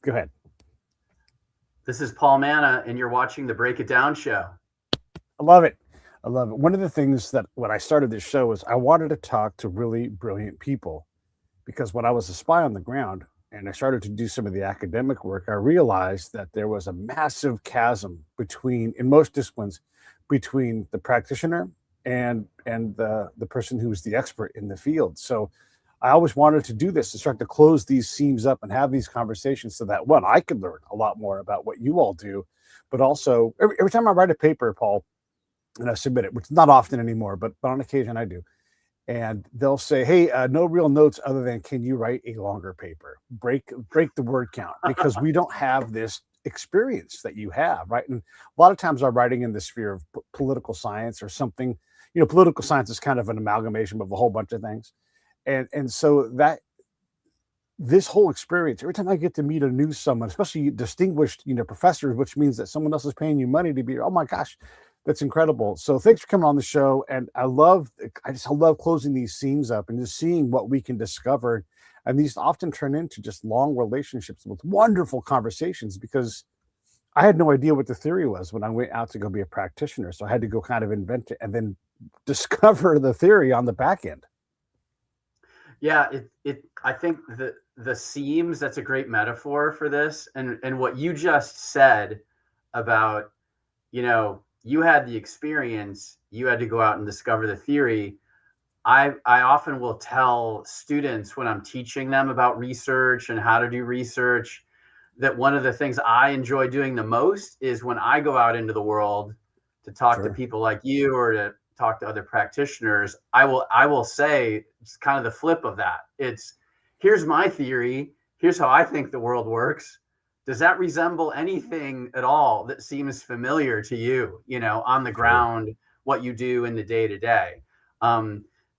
Go ahead. This is Paul Manna, and you're watching the Break It Down show. I love it. I love it. One of the things that when I started this show was I wanted to talk to really brilliant people because when I was a spy on the ground and I started to do some of the academic work, I realized that there was a massive chasm between, in most disciplines, between the practitioner and the person who was the expert in the field. So I always wanted to do this to start to close these seams up and have these conversations so that one, I could learn a lot more about what you all do, but also every time I write a paper, Paul, and I submit it, which is not often anymore, but on occasion I do. And they'll say, "Hey, no real notes other than can you write a longer paper? Break the word count because we don't have this experience that you have, right?" And a lot of times I'm writing in the sphere of political science or something. Political science is kind of an amalgamation of a whole bunch of things, and so that this whole experience, every time I get to meet a new someone, especially distinguished, professors, which means that someone else is paying you money to be, oh my gosh, that's incredible. So thanks for coming on the show. And I love closing these seams up and just seeing what we can discover. And these often turn into just long relationships with wonderful conversations because I had no idea what the theory was when I went out to go be a practitioner. So I had to go kind of invent it and then discover the theory on the back end. Yeah, I think the seams, that's a great metaphor for this. And what you just said about, you had the experience, you had to go out and discover the theory. I often will tell students when I'm teaching them about research and how to do research that one of the things I enjoy doing the most is when I go out into the world to talk to people like you or to talk to other practitioners, I will say it's kind of the flip of that. It's here's my theory. Here's how I think the world works. Does that resemble anything at all that seems familiar to you, on the ground, what you do in the day to day?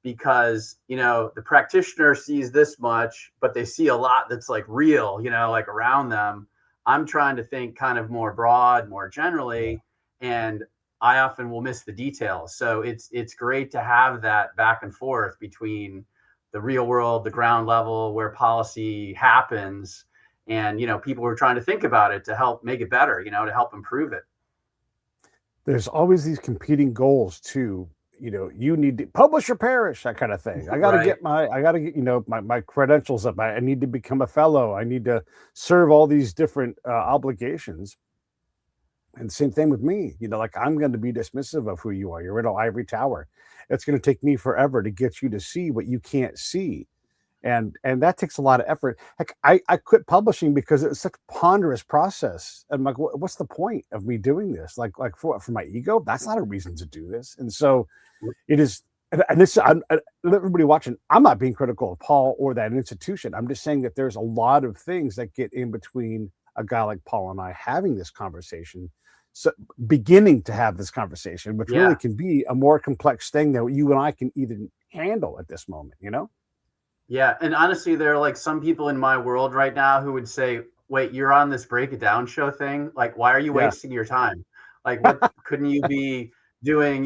Because, the practitioner sees this much, but they see a lot that's like real, like around them. I'm trying to think kind of more broad, more generally, and I often will miss the details. So it's great to have that back and forth between the real world, the ground level where policy happens, and people are trying to think about it to help make it better, to help improve it. There's always these competing goals too. You need to publish or perish, that kind of thing. I got to get my credentials up. I need to become a fellow. I need to serve all these different obligations. And same thing with me, like I'm going to be dismissive of who you are. You're in an ivory tower. It's going to take me forever to get you to see what you can't see. And that takes a lot of effort. Heck, I quit publishing because it's such a ponderous process. I'm like, what's the point of me doing this? Like for what? For my ego? That's not a reason to do this. And so it is. And this, everybody watching, I'm not being critical of Paul or that institution. I'm just saying that there's a lot of things that get in between a guy like Paul and I having this conversation. So beginning to have this conversation, which really can be a more complex thing that you and I can even handle at this moment, Yeah. And honestly, there are like some people in my world right now who would say, wait, you're on this Break It Down show thing. Like, why are you wasting your time? Like, what couldn't you be doing,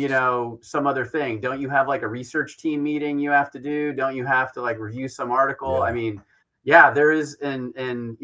some other thing? Don't you have like a research team meeting you have to do? Don't you have to like review some article? I mean, there is, in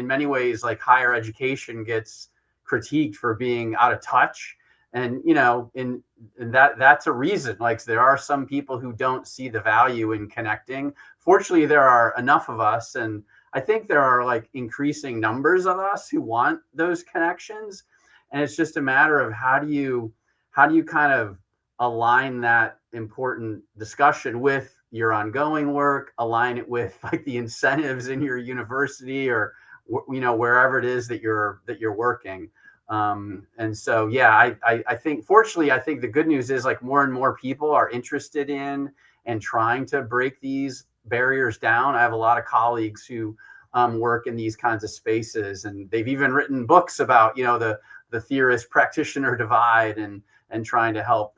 many ways, like higher education gets critiqued for being out of touch. And, in that's a reason. Like, there are some people who don't see the value in connecting. Fortunately, there are enough of us. And I think there are like increasing numbers of us who want those connections. And it's just a matter of how do you kind of align that important discussion with your ongoing work, align it with like the incentives in your university or, wherever it is that you're working. And so, I think, fortunately, I think the good news is like more and more people are interested in and trying to break these barriers down. I have a lot of colleagues who work in these kinds of spaces, and they've even written books about, the theorist practitioner divide and trying to help,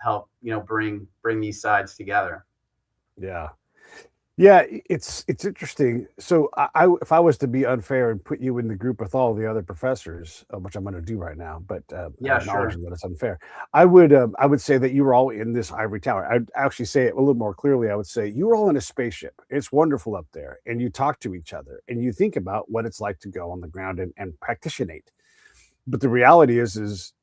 bring these sides together. Yeah. Yeah, it's interesting. So if I was to be unfair and put you in the group with all the other professors, which I'm going to do right now, but Yeah, sure. acknowledging that it's unfair, I would say that you were all in this ivory tower. I'd actually say it a little more clearly. I would say you were all in a spaceship. It's wonderful up there, and you talk to each other, and you think about what it's like to go on the ground and practitionate. But the reality is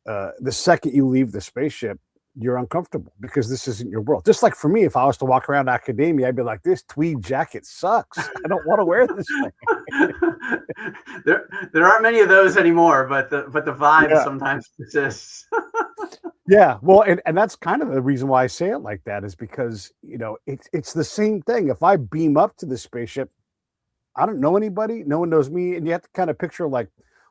the second you leave the spaceship, you're uncomfortable because this isn't your world. Just like for me, if I was to walk around academia, I'd be like, this tweed jacket sucks. I don't want to wear this thing. there aren't many of those anymore, but the vibe Yeah. sometimes persists. Yeah. Well, and that's kind of the reason why I say it like that is because, it's the same thing. If I beam up to the spaceship, I don't know anybody. No one knows me. And you have to kind of picture like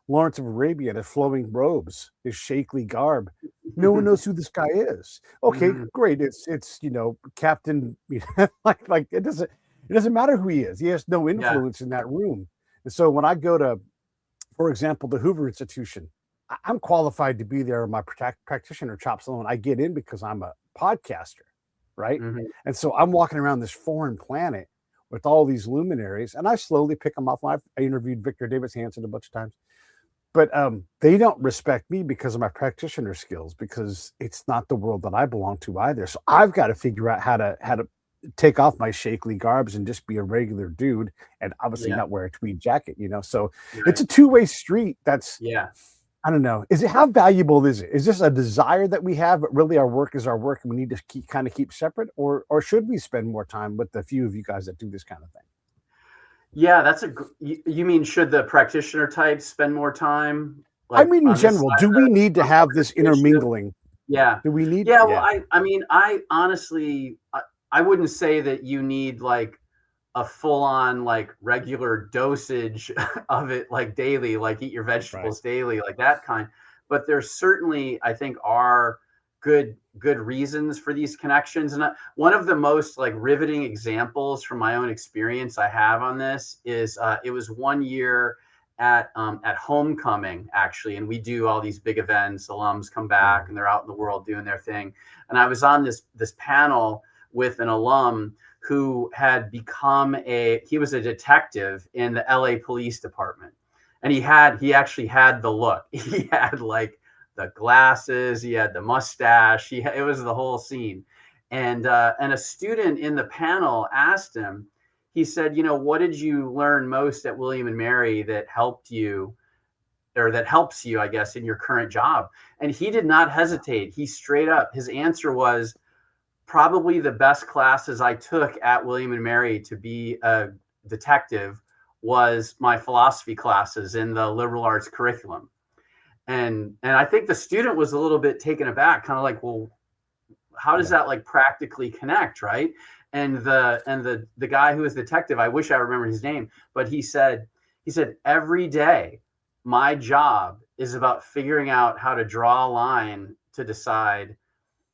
Lawrence of Arabia, his flowing robes, his shapely garb. No one knows who this guy is. Okay, Mhm. great. It's Captain. Like it doesn't matter who he is. He has no Yeah, influence in that room. And so when I go to, for example, the Hoover Institution, I'm qualified to be there. My practitioner chops alone. I get in because I'm a podcaster, right? mhm. And so I'm walking around this foreign planet with all these luminaries, and I slowly pick them off. I interviewed Victor Davis Hanson a bunch of times, but they don't respect me because of my practitioner skills because it's not the world that I belong to either. So I've got to figure out how to take off my shakely garbs and just be a regular dude and obviously Yeah, not wear a tweed jacket. So it's right. a two-way street. That's Yeah. I don't know. How valuable is it? Is this a desire that we have, but really our work is our work and we need to keep separate, or should we spend more time with the few of you guys that do this kind of thing? Yeah, you mean should the practitioner types spend more time I like mean, in on this general, side do of we need to on have the this spaceship? intermingling? Yeah. Do we need? Yeah, well, Yeah, I mean, I honestly I wouldn't say that you need like a full on like regular dosage of it like daily, like eat your right. vegetables daily, like that kind. But there certainly, I think, are good reasons for these connections. And one of the most like riveting examples from my own experience I have on this is it was one year at homecoming actually, and we do all these big events. Alums come Yeah. back and they're out in the world doing their thing. And I was on this panel with an alum who had become he was a detective in the LA Police Department. And he actually had the look. He had like the glasses, he had the mustache, it was the whole scene. And a student in the panel asked him, he said, what did you learn most at William and Mary that helped you or that helps you, I guess, in your current job? And he did not hesitate. He straight up, his answer was, probably the best classes I took at William and Mary to be a detective was my philosophy classes in the liberal arts curriculum. And I think the student was a little bit taken aback, kind of like, well, how does Yeah. that like practically connect, right? And the guy who was the detective, I wish I remember his name, but he said every day my job is about figuring out how to draw a line to decide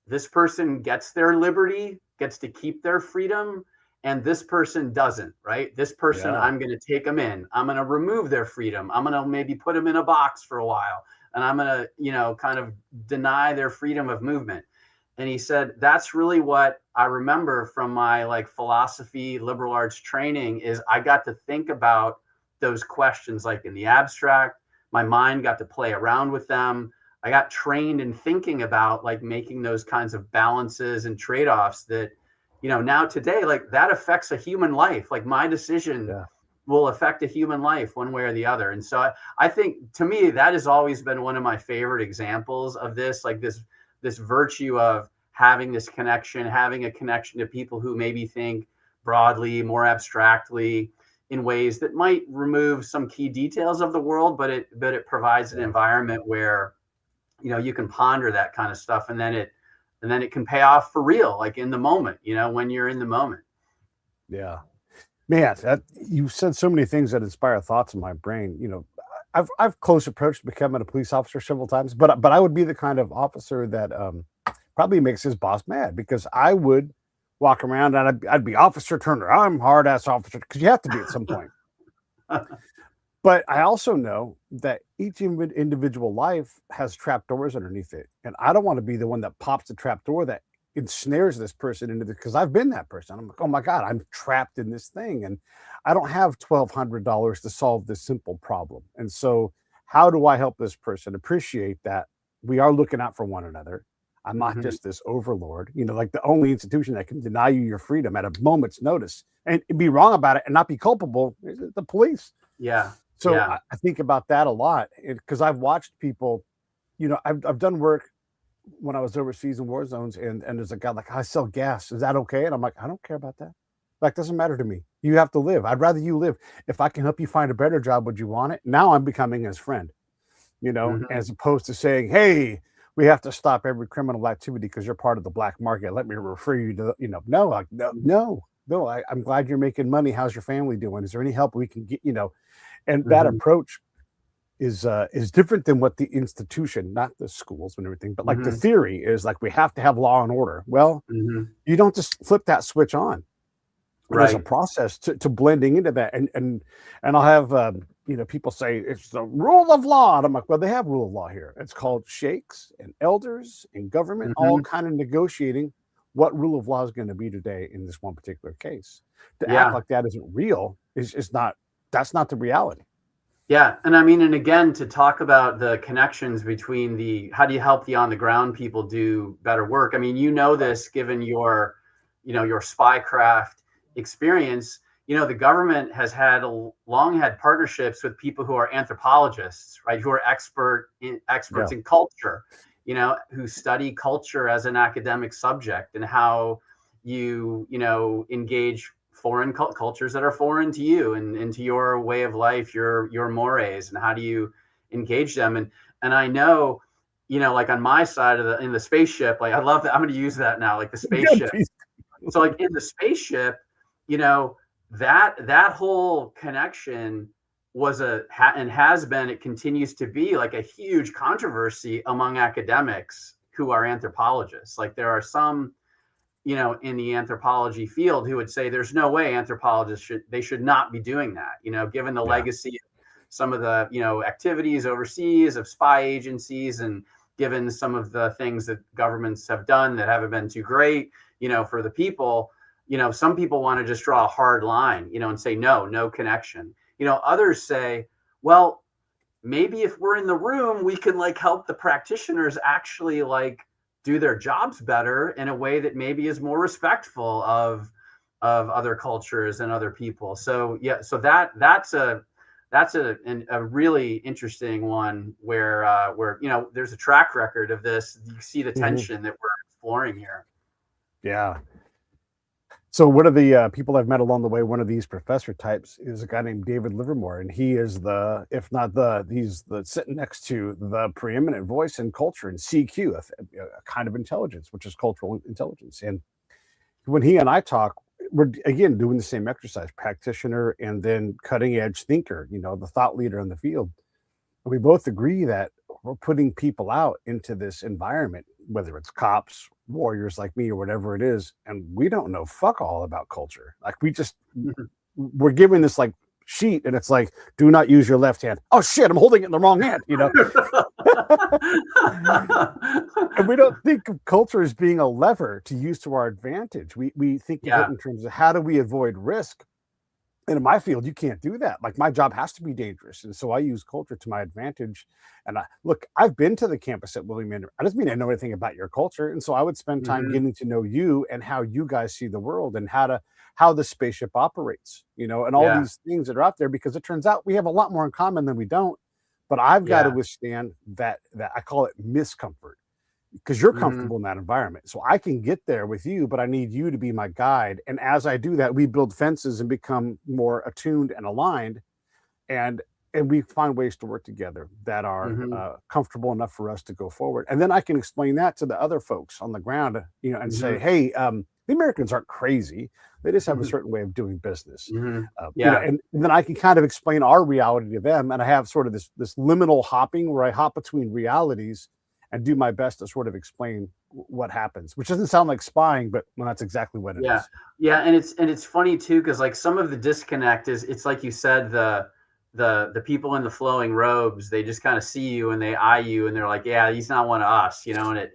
this person gets their liberty, gets to keep their freedom, and this person doesn't, right? This person, Yeah. I'm going to take them in. I'm going to remove their freedom. I'm going to maybe put them in a box for a while. And I'm going to, kind of deny their freedom of movement. And he said, that's really what I remember from my like philosophy, liberal arts training is I got to think about those questions like in the abstract. My mind got to play around with them. I got trained in thinking about like making those kinds of balances and trade-offs that, now today, like that affects a human life. Like my decision Yeah. will affect a human life one way or the other. And so I think to me, that has always been one of my favorite examples of this, like this virtue of having this connection, having a connection to people who maybe think broadly, more abstractly, in ways that might remove some key details of the world, but it provides an Yeah. environment where you can ponder that kind of stuff, and then it can pay off for real, like in the moment, when you're in the moment. Yeah. Man, you said so many things that inspire thoughts in my brain. I've close approached becoming a police officer several times, but I would be the kind of officer that probably makes his boss mad because I would walk around and I'd be Officer Turner. I'm hard ass officer because you have to be at some point. But I also know that each individual life has trap doors underneath it, and I don't want to be the one that pops the trap door that ensnares this person into this, because I've been that person. I'm like, oh my God, I'm trapped in this thing, and I don't have $1,200 to solve this simple problem. And so, how do I help this person appreciate that we are looking out for one another? I'm not Mhm. just this overlord, like the only institution that can deny you your freedom at a moment's notice and be wrong about it and not be culpable is the police. Yeah. So Yeah. I think about that a lot because I've watched people, I've done work when I was overseas in war zones, and there's a guy like, I sell gas. Is that okay? And I'm like, I don't care about that. Like, doesn't matter to me. You have to live. I'd rather you live. If I can help you find a better job, would you want it? Now I'm becoming his friend, Mhm. as opposed to saying, hey, we have to stop every criminal activity because you're part of the black market. Let me refer you to, no, like, no, no, no. I'm glad you're making money. How's your family doing? Is there any help we can get? And that Mhm. approach is different than what the institution, not the schools and everything, but like the Mhm. theory is like we have to have law and order. Well, Mhm. you don't just flip that switch on. There's a Right. process to blending into that, and I'll have people say it's the rule of law, and I'm like, well, they have rule of law here. It's called sheikhs and elders and government all Mhm. kind of negotiating what rule of law is going to be today in this one particular case. To act Yeah. like that isn't real is not that's not the reality. Yeah, and I mean, and again, to talk about the connections between the how do you help the on the ground people do better work? I mean, Right. this given your, your spycraft experience. The government has long had partnerships with people who are anthropologists, right? Who are Yeah. experts in culture, who study culture as an academic subject and how engage foreign cultures that are foreign to you and into your way of life, your mores, and how do you engage them? And I know, like on my side of in the spaceship, like I love that. I'm going to use that now, like the Good. spaceship. So like in the spaceship, you know, that whole connection was and has been, it continues to be like a huge controversy among academics who are anthropologists. Like there are some, in the anthropology field who would say there's no way anthropologists should not be doing that, given the Yeah. legacy of some of the, activities overseas of spy agencies, and given some of the things that governments have done that haven't been too great, for the people. Some people want to just draw a hard line, and say no connection. Others say, well, maybe if we're in the room, we can like help the practitioners actually like do their jobs better in a way that maybe is more respectful of other cultures and other people. So yeah, so that's a really interesting one where there's a track record of this. You see the Mhm. tension that we're exploring here. Yeah. So one of the people I've met along the way, one of these professor types, is a guy named David Livermore, and he is if not he's the sitting next to the preeminent voice in culture and CQ, a kind of intelligence, which is cultural intelligence. And when he and I talk, we're again doing the same exercise: practitioner and then cutting edge thinker, the thought leader in the field. We both agree that we're putting people out into this environment, whether it's cops, warriors like me, or whatever it is, and we don't know fuck all about culture. Like we're given this like sheet, and it's like, do not use your left hand. Oh shit, I'm holding it in the wrong hand. And we don't think of culture as being a lever to use to our advantage. We think of it Yeah. in terms of how do we avoid risk. And in my field, you can't do that. Like my job has to be dangerous, and so I use culture to my advantage. And look, I've been to the campus at William Manor. I doesn't mean I know anything about your culture, and so I would spend time Hmm. getting to know you and how you guys see the world and how the spaceship operates, and all Yeah. these things that are out there. Because it turns out we have a lot more in common than we don't. But I've got to Yeah. withstand that I call it miscomfort because you're Hmm. comfortable in that environment. So I can get there with you, but I need you to be my guide. And as I do that, we build fences and become more attuned and aligned, and we find ways to work together that are Hmm. comfortable enough for us to go forward. And then I can explain that to the other folks on the ground, and say, Hmm. hey, the Americans aren't crazy. They just have a certain way of doing business. Hmm. Yeah. And then I can kind of explain our reality to them. And I have sort of this liminal hopping where I hop between realities and do my best to sort of explain what happens, which doesn't sound like spying, but well, that's exactly what it Yeah. is. Yeah, and it's funny too, because like some of the disconnect is, it's like you said, the people in the flowing robes, they just kind of see you and they eye you and they're like, yeah, he's not one of us, and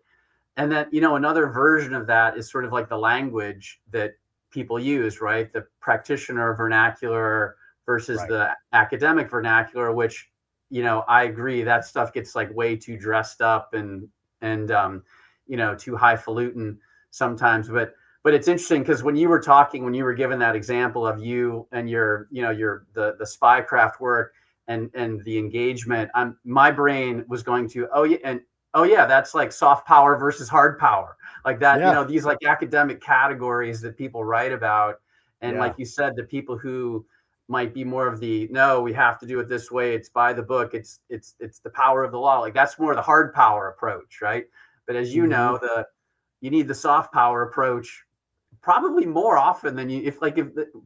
And then, another version of that is sort of like the language that people use, right? The practitioner vernacular versus Right. the academic vernacular, which, I agree that stuff gets like way too dressed up and too highfalutin sometimes. But it's interesting because when you were given that example of you and the spycraft work and the engagement, my brain was going to, oh yeah, that's like soft power versus hard power, like that. Yeah. These like academic categories that people write about, and Yeah. like you said, the people who might be more of the, no, we have to do it this way, it's by the book, it's the power of the law, like that's more the hard power approach, right? But as Hmm. you need the soft power approach probably more often than if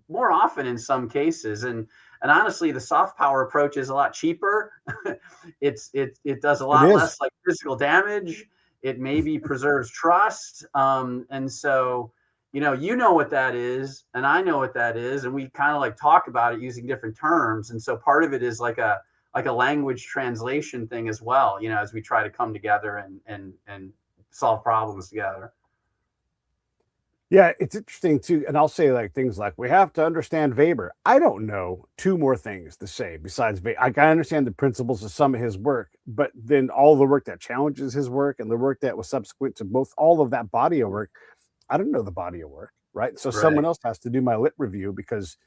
more often in some cases. And honestly, the soft power approach is a lot cheaper. It does a It lot is. less like physical damage. It maybe preserves trust. And so, what that is, and I know what that is, and we kind of like talk about it using different terms. And so part of it is like a language translation thing as well, as we try to come together and solve problems together. Yeah, it's interesting too. And I'll say like things like we have to understand Weber. I don't know two more things to say besides Weber. I understand the principles of some of his work, but then all the work that challenges his work and the work that was subsequent to both all of that body of work, I don't know the body of work, right? So someone Right. else has to do my lit review because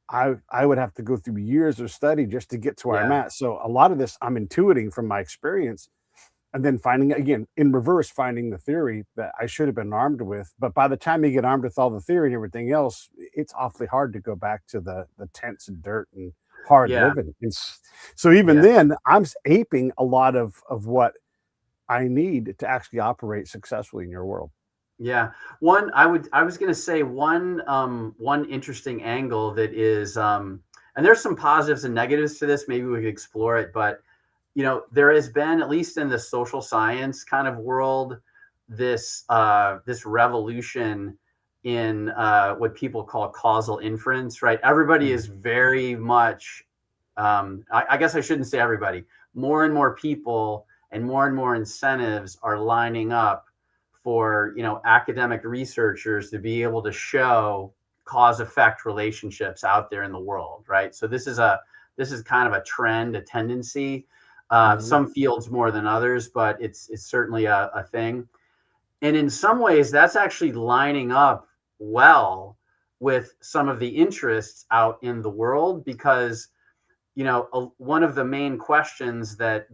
I would have to go through years of study just to get to where I'm Yeah. at. So a lot of this I'm intuiting from my experience and then finding again in reverse, finding the theory that I should have been armed with. But by the time you get armed with all the theory and everything else, it's awfully hard to go back to the tents and dirt and hard Yeah. living. So even Yeah. then, I'm aping a lot of what I need to actually operate successfully in your world. Yeah. I was going to say one interesting angle that is, and there's some positives and negatives to this. Maybe we could explore it, but there has been, at least in the social science kind of world, this revolution in what people call causal inference, right? Everybody is Mhm. very much, I guess I shouldn't say everybody, more and more people and more incentives are lining up for academic researchers to be able to show cause effect relationships out there in the world, right? So this is kind of a trend, a tendency. Mhm. Some fields more than others, but it's certainly a thing. And in some ways, that's actually lining up well with some of the interests out in the world because one of the main questions that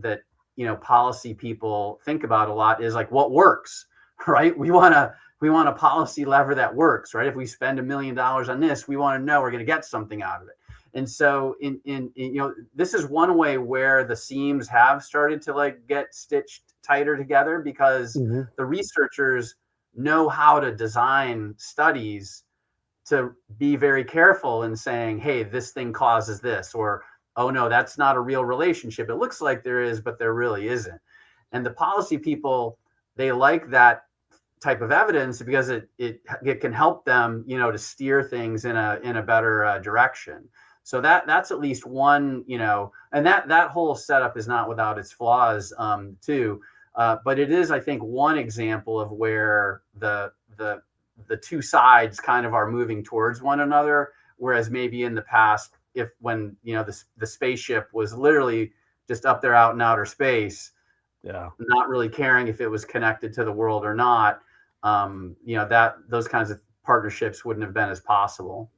policy people think about a lot is like what works, right? We want a policy lever that works, right? If we spend $1 million on this, we want to know we're going to get something out of it. And so this is one way where the seams have started to like get stitched tighter together because Mhm. the researchers know how to design studies to be very careful in saying, hey, this thing causes this, or oh no, that's not a real relationship. It looks like there is, but there really isn't. And the policy people, they like that type of evidence because it can help them, to steer things in a better direction. So that's at least one, and that whole setup is not without its flaws, too. But it is, I think, one example of where the two sides kind of are moving towards one another, whereas maybe in the past, if when the spaceship was literally just up there out in outer space, Yeah. not really caring if it was connected to the world or not, that those kinds of partnerships wouldn't have been as possible.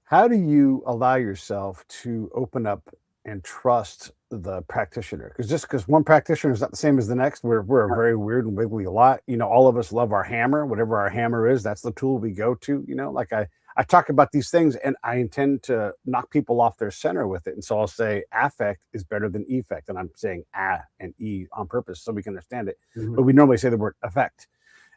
How do you allow yourself to open up and trust the practitioner? Because just because one practitioner is not the same as the next, we're a very weird and wiggly lot. All of us love our hammer, whatever our hammer is, that's the tool we go to. Like I talk about these things and I intend to knock people off their center with it. And so I'll say affect is better than effect. And I'm saying and e on purpose so we can understand it. Mm-hmm. But we normally say the word effect.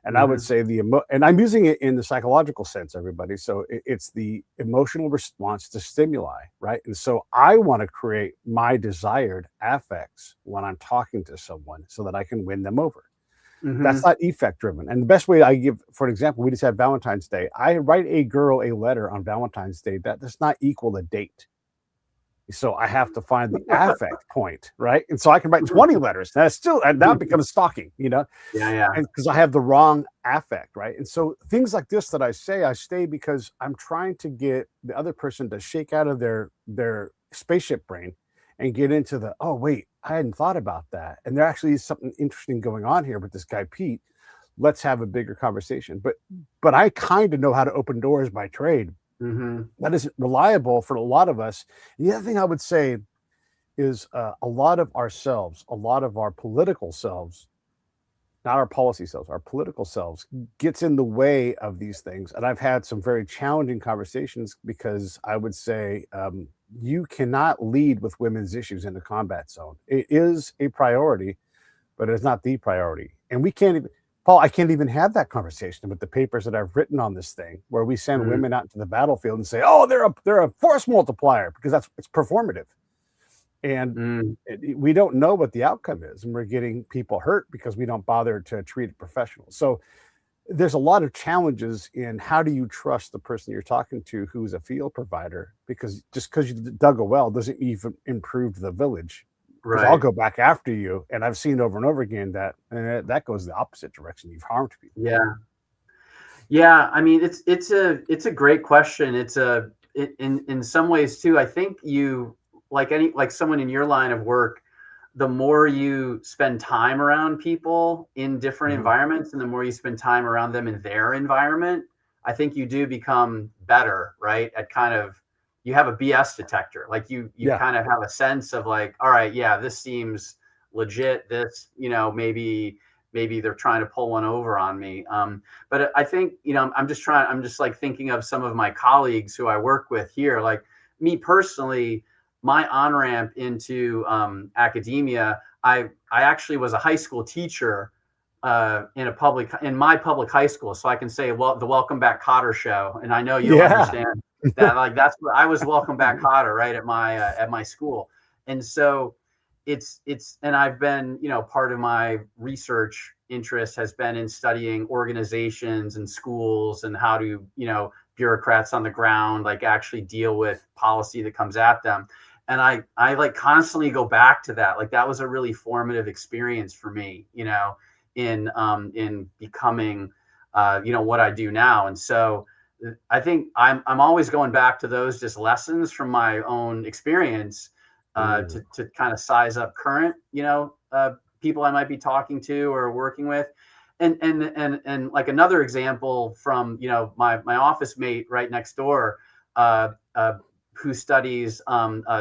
And I would Mm-hmm. say and I'm using it in the psychological sense, everybody. So it's the emotional response to stimuli, right? And so I want to create my desired affects when I'm talking to someone so that I can win them over. That's Mm-hmm. not effect driven. And the best way I give, for an example, we just had Valentine's Day. I write a girl a letter on Valentine's Day. That does not equal a date. So I have to find the affect point, right? And so I can write 20 letters. And that becomes stalking, Yeah. and because I have the wrong affect, right? And so things like this that I stay because I'm trying to get the other person to shake out of their spaceship brain and get into the, oh wait, I hadn't thought about that. And there actually is something interesting going on here with this guy Pete. Let's have a bigger conversation. But I kind of know how to open doors by trade. That isn't reliable for a lot of us. And the other thing I would say is a lot of ourselves, a lot of our political selves, not our policy selves, our political selves, gets in the way of these things. And I've had some very challenging conversations because I would say you cannot lead with women's issues in the combat zone. It is a priority, but it's not the priority. And we can't even, Paul, I can't even have that conversation with the papers that I've written on this thing, where we send women out to the battlefield and say, oh, they're a force multiplier, because it's performative. And we don't know what the outcome is, and we're getting people hurt because we don't bother to treat it professional. So there's a lot of challenges in how do you trust the person you're talking to who's a field provider, because just because you dug a well doesn't even improve the village. Because I'll go back after you, and I've seen over and over again that that goes the opposite direction. You've harmed people. Yeah. I mean, it's a great question. In some ways too, I think you, like someone in your line of work, the more you spend time around people in different environments, and the more you spend time around them in their environment, I think you do become better, right? At kind of, you have a BS detector. Like you kind of have a sense of like, all right, yeah, this seems legit. This, maybe they're trying to pull one over on me. But I think, I'm just like thinking of some of my colleagues who I work with here. Like me personally, my on-ramp into academia, I actually was a high school teacher in my public high school. So I can say, well, the Welcome Back Kotter show. And I know you'll understand that, like, that's what I was, Welcome Back Kotter, right, at my school. And so and I've been, part of my research interest has been in studying organizations and schools, and how do, bureaucrats on the ground, like, actually deal with policy that comes at them. And I like constantly go back to that. Like, that was a really formative experience for me, in becoming, what I do now. And so I think I'm always going back to those just lessons from my own experience, to kind of size up current, people I might be talking to or working with. And like another example from, my office mate right next door, who studies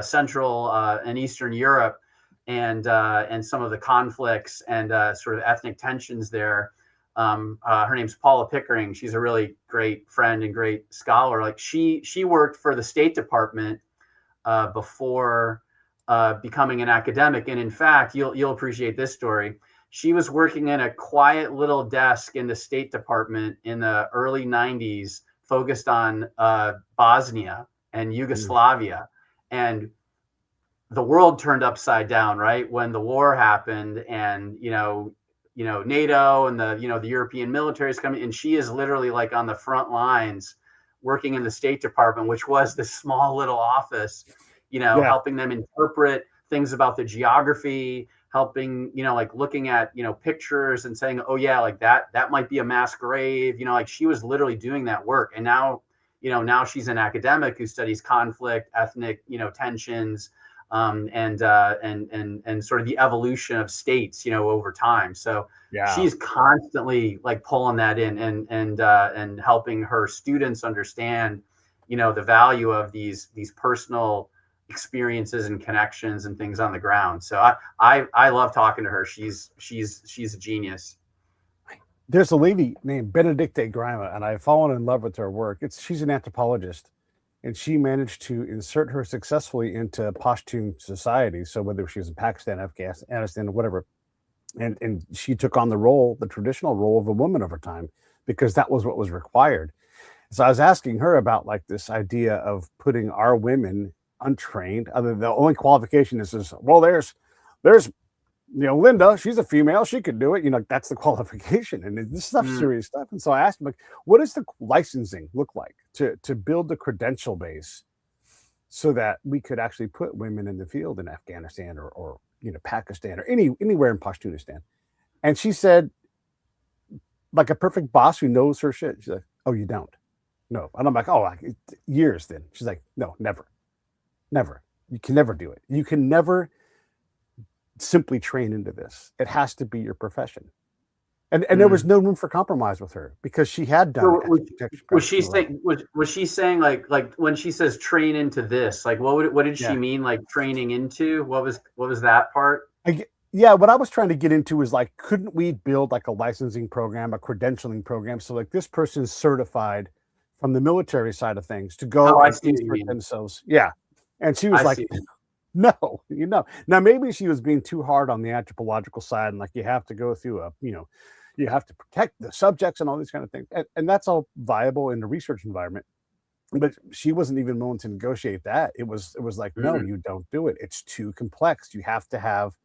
Central and Eastern Europe, and some of the conflicts and sort of ethnic tensions there. Her name's Paula Pickering. She's a really great friend and great scholar. Like she worked for the State Department before becoming an academic. And in fact, you'll appreciate this story. She was working in a quiet little desk in the State Department in the early 90s, focused on Bosnia and Yugoslavia. And the world turned upside down, right, when the war happened, and NATO and the European military is coming, and she is literally like on the front lines working in the State Department, which was this small little office, helping them interpret things about the geography, helping, like looking at, pictures and saying, oh yeah, like that might be a mass grave, like she was literally doing that work. And now, now she's an academic who studies conflict, ethnic, tensions, and sort of the evolution of states, over time. So she's constantly like pulling that in, and helping her students understand, the value of these personal experiences and connections and things on the ground. So I love talking to her. She's a genius. There's a lady named Benedicte Grima, and I've fallen in love with her work. She's an anthropologist, and she managed to insert her successfully into Pashtun society. So whether she was in Pakistan, Afghanistan, or whatever, and she took on the traditional role of a woman over time, because that was what was required. So I was asking her about like this idea of putting our women untrained. The only qualification is well, there's Linda, she's a female, she could do it. That's the qualification. And this stuff's serious stuff. And so I asked him, like, what does the licensing look like to build the credential base so that we could actually put women in the field in Afghanistan or Pakistan or anywhere in Pashtunistan. And she said, like a perfect boss who knows her shit. She's like, "Oh, you don't? No." And I'm like, "Oh, years then." She's like, "No, never, never. You can never do it. You can never simply train into this. It has to be your profession." And there was no room for compromise with her because she had done was she saying was she saying like when she says train into this, like what did she mean, like training into? What was that part? Yeah, what I was trying to get into is like, couldn't we build like a licensing program, a credentialing program, so like this person is certified from the military side of things to go and insert themselves. Yeah, and she was like, "No, Now maybe she was being too hard on the anthropological side, and like you have to go through you have to protect the subjects and all these kind of things, and that's all viable in the research environment. But she wasn't even willing to negotiate that. It was like, no, you don't do it. It's too complex. You have to have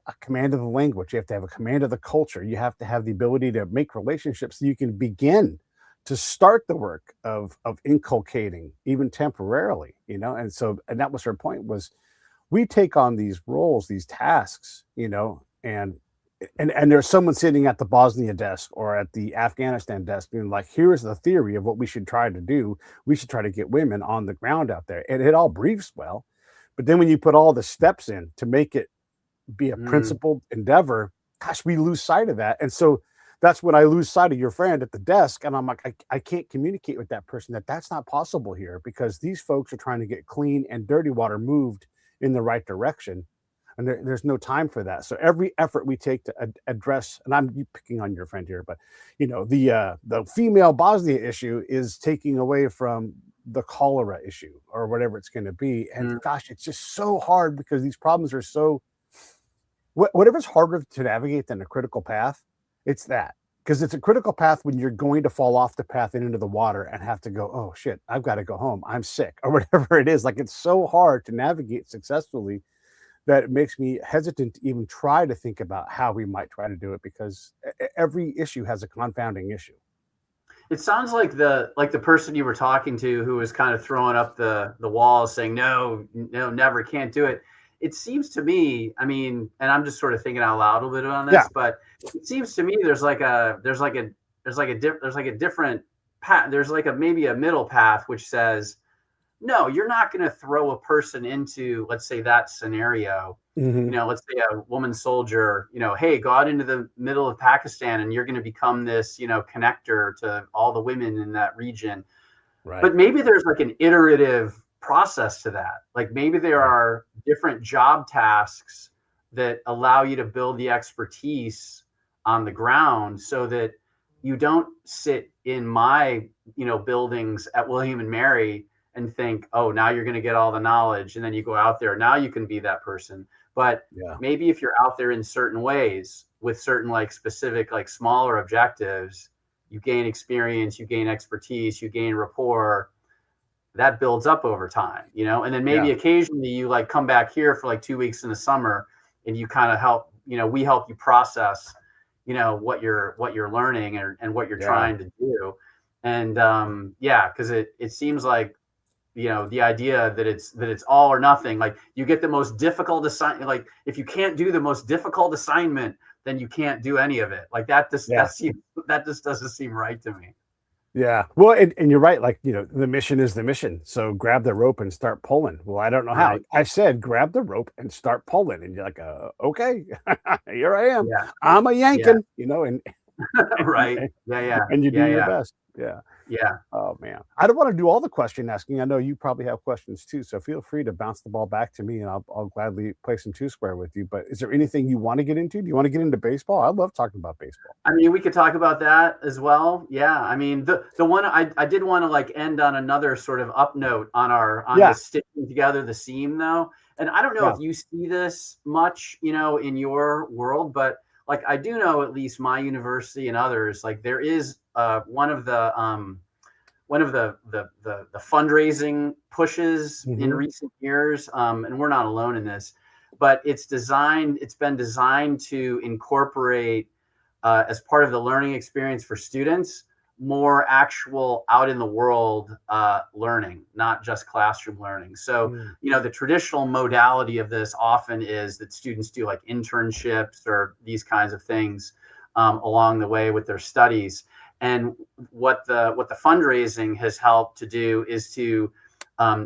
a command of the language. You have to have a command of the culture. You have to have the ability to make relationships so you can begin to start the work of inculcating, even temporarily, And that was her point, was we take on these roles, these tasks, and there's someone sitting at the Bosnia desk or at the Afghanistan desk being like, here's the theory of what we should try to do. We should try to get women on the ground out there. And it all briefs well. But then when you put all the steps in to make it be a principled endeavor, gosh, we lose sight of that. And so that's when I lose sight of your friend at the desk. And I'm like, I can't communicate with that person that's not possible here, because these folks are trying to get clean and dirty water moved in the right direction. And there's no time for that. So every effort we take to address, and I'm picking on your friend here, but the female Bosnia issue is taking away from the cholera issue or whatever it's going to be. And gosh, it's just so hard because these problems are so, whatever's harder to navigate than a critical path, it's that. Because it's a critical path when you're going to fall off the path and into the water and have to go, oh shit, I've got to go home, I'm sick, or whatever it is. Like, it's so hard to navigate successfully that it makes me hesitant to even try to think about how we might try to do it, because every issue has a confounding issue. It sounds like the person you were talking to who was kind of throwing up the walls saying, no, never, can't do it. It seems to me, I mean, and I'm just sort of thinking out loud a little bit on this, but it seems to me there's like a different path. There's like maybe a middle path, which says, no, you're not going to throw a person into, let's say, that scenario. Let's say a woman soldier, hey, go out into the middle of Pakistan and you're going to become this, connector to all the women in that region. Right. But maybe there's like an iterative process to that. Like maybe there are different job tasks that allow you to build the expertise on the ground so that you don't sit in my, buildings at William and Mary and think, oh, now you're going to get all the knowledge. And then you go out there, now you can be that person. But maybe if you're out there in certain ways with certain like specific, like smaller objectives, you gain experience, you gain expertise, you gain rapport, that builds up over time, and then maybe occasionally you like come back here for like 2 weeks in the summer and you kind of help, we help you process, what you're learning and what you're trying to do. And because it seems like, the idea that it's all or nothing, like you get the most difficult assignment, like if you can't do the most difficult assignment, then you can't do any of it. Like that just doesn't seem right to me. Yeah. Well, and you're right. Like, the mission is the mission. So grab the rope and start pulling. Well, I don't know how. I said, grab the rope and start pulling. And you're like, okay, here I am. Yeah. I'm a yanking, and right. Yeah. And you do your best. Yeah. Yeah. Oh man, I don't want to do all the question asking. I know you probably have questions too, so feel free to bounce the ball back to me, and I'll gladly play some two square with you. But is there anything you want to get into? Do you want to get into baseball? I love talking about baseball. I mean, we could talk about that as well. Yeah. I mean, the one I did want to like end on another sort of up note on the sticking together the seam though, and I don't know if you see this much, in your world, but like I do know at least my university and others, like there is one of the fundraising pushes in recent years, and we're not alone in this, but it's been designed to incorporate as part of the learning experience for students, more actual out in the world learning, not just classroom learning. So, the traditional modality of this often is that students do like internships or these kinds of things along the way with their studies. And what the fundraising has helped to do is to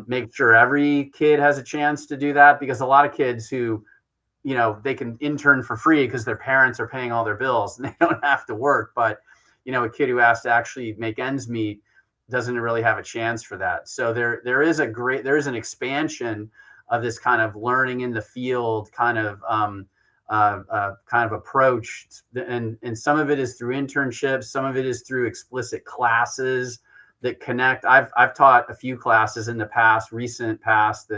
make sure every kid has a chance to do that, because a lot of kids who, they can intern for free because their parents are paying all their bills and they don't have to work. But, a kid who has to actually make ends meet doesn't really have a chance for that. So there is an expansion of this kind of learning in the field kind of approach. And some of it is through internships. Some of it is through explicit classes that connect. I've taught a few classes in the recent past,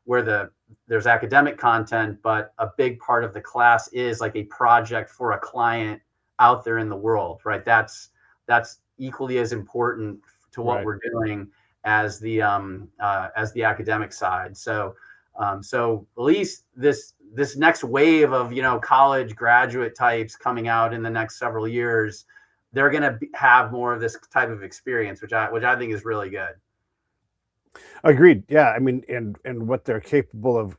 where there's academic content, but a big part of the class is like a project for a client out there in the world, right? That's equally as important to what we're doing as the academic side. So at least this next wave of college graduate types coming out in the next several years, they're going to have more of this type of experience, which I think is really good. Agreed. Yeah, I mean, and what they're capable of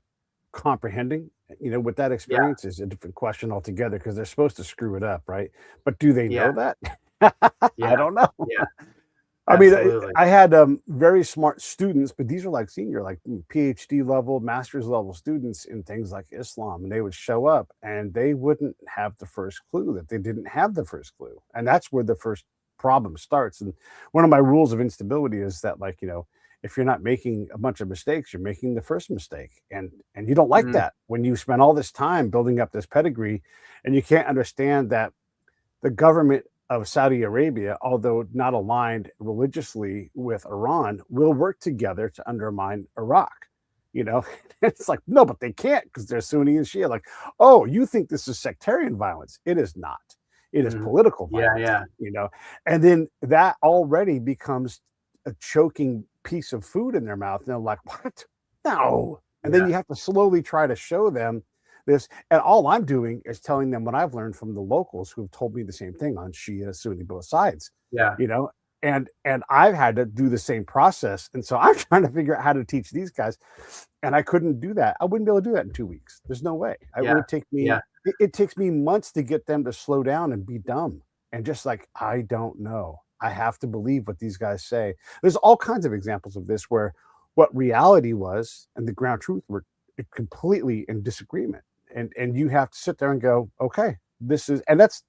comprehending, with that experience is a different question altogether, because they're supposed to screw it up, right? But do they know that? I don't know. Yeah. I mean, I had very smart students, but these are like senior, like PhD level, master's level students in things like Islam, and they would show up and they wouldn't have the first clue that they didn't have the first clue, and that's where the first problem starts. And one of my rules of instability is that, like, if you're not making a bunch of mistakes, you're making the first mistake, and you don't like that when you spend all this time building up this pedigree, and you can't understand that the government of Saudi Arabia, although not aligned religiously with Iran, will work together to undermine Iraq. It's like, no, but they can't, because they're Sunni and Shia. Like, oh, you think this is sectarian violence? It is not. It is political violence. And then that already becomes a choking piece of food in their mouth, and they're like, what? No. And then you have to slowly try to show them this, and all I'm doing is telling them what I've learned from the locals who have told me the same thing on Shia, Sunni, both sides. And I've had to do the same process, and so I'm trying to figure out how to teach these guys, and I couldn't do that. I wouldn't be able to do that in 2 weeks. There's no way. It would take me it takes me months to get them to slow down and be dumb and just like, I don't know. I have to believe what these guys say. There's all kinds of examples of this where what reality was and the ground truth were completely in disagreement. And you have to sit there and go, okay, this is, and that's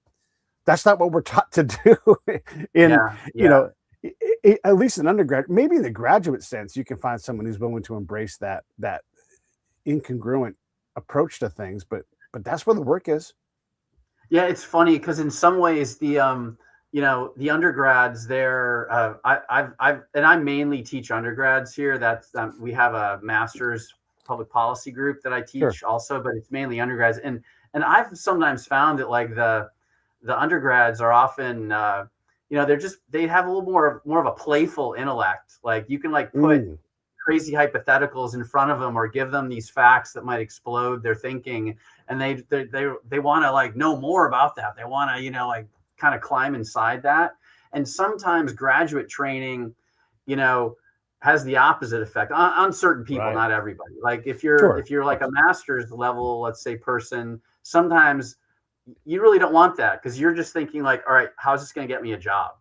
not what we're taught to do at least in undergrad. Maybe in the graduate sense, you can find someone who's willing to embrace that incongruent approach to things, but that's where the work is. Yeah, it's funny because in some ways the undergrads there, I mainly teach undergrads here. That's we have a master's public policy group that I teach also, but it's mainly undergrads. And I've sometimes found that like the undergrads are often, they have a little more of a playful intellect. Like you can like put crazy hypotheticals in front of them or give them these facts that might explode their thinking. And they want to like know more about that. They want to, like kind of climb inside that. And sometimes graduate training, has the opposite effect on certain people, not everybody. Like if you're like a master's level, let's say, person, sometimes you really don't want that because you're just thinking like, all right, how's this going to get me a job?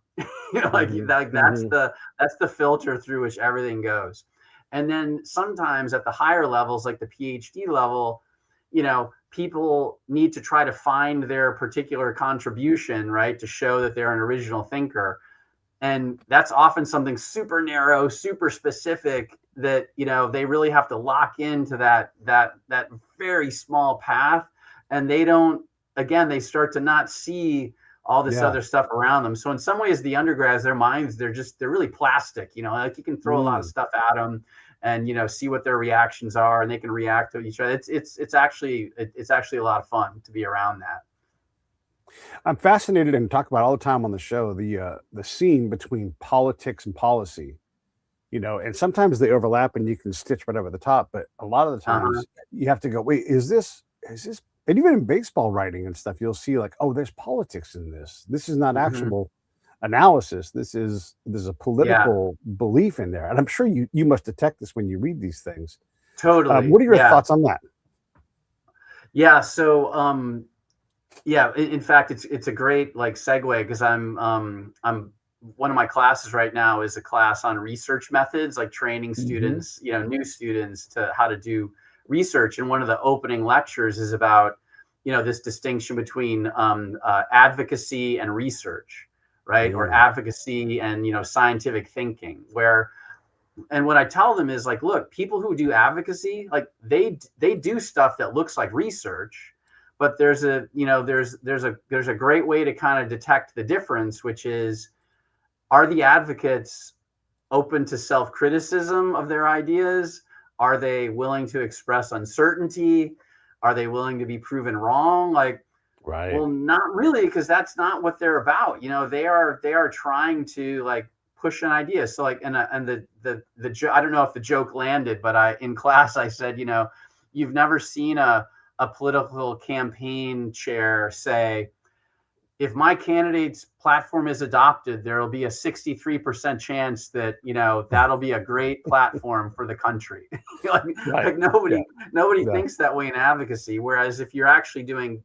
That's the filter through which everything goes. And then sometimes at the higher levels, like the PhD level, people need to try to find their particular contribution, right, to show that they're an original thinker. And that's often something super narrow, super specific that, they really have to lock into that very small path. And they start to not see all this other stuff around them. So in some ways, the undergrads, their minds, they're really plastic, like you can throw a lot of stuff at them and, see what their reactions are, and they can react to each other. It's actually a lot of fun to be around that. I'm fascinated and talk about all the time on the show, the scene between politics and policy, and sometimes they overlap and you can stitch right over the top, but a lot of the times you have to go, wait, is this, and even in baseball writing and stuff, you'll see like, oh, there's politics in this. This is not actionable. analysis. There's a Yeah, political belief in there, and I'm sure you must detect this when you read these things. totally. What are your Yeah. thoughts on that? Yeah. So, yeah, in fact, it's a great like segue because I'm one of my classes right now is a class on research methods, like training Hmm. students, new students to how to do research. And one of the opening lectures is about, this distinction between advocacy and research, right? Or Mm, advocacy and scientific thinking, where and what I tell them is like, look, people who do advocacy, like they do stuff that looks like research, but there's a great way to kind of detect the difference, which is, are the advocates open to self-criticism of their ideas? Are they willing to express uncertainty? Are they willing to be proven wrong? Like, right. well, not really, because that's not what they're about. They are trying to like push an idea. So like, and I don't know if the joke landed, but I in class I said, you've never seen a political campaign chair say, if my candidate's platform is adopted, there will be a 63% chance that that'll be a great platform for the country. like, Right. like Yeah. nobody Yeah. thinks that way in advocacy. Whereas if you're actually doing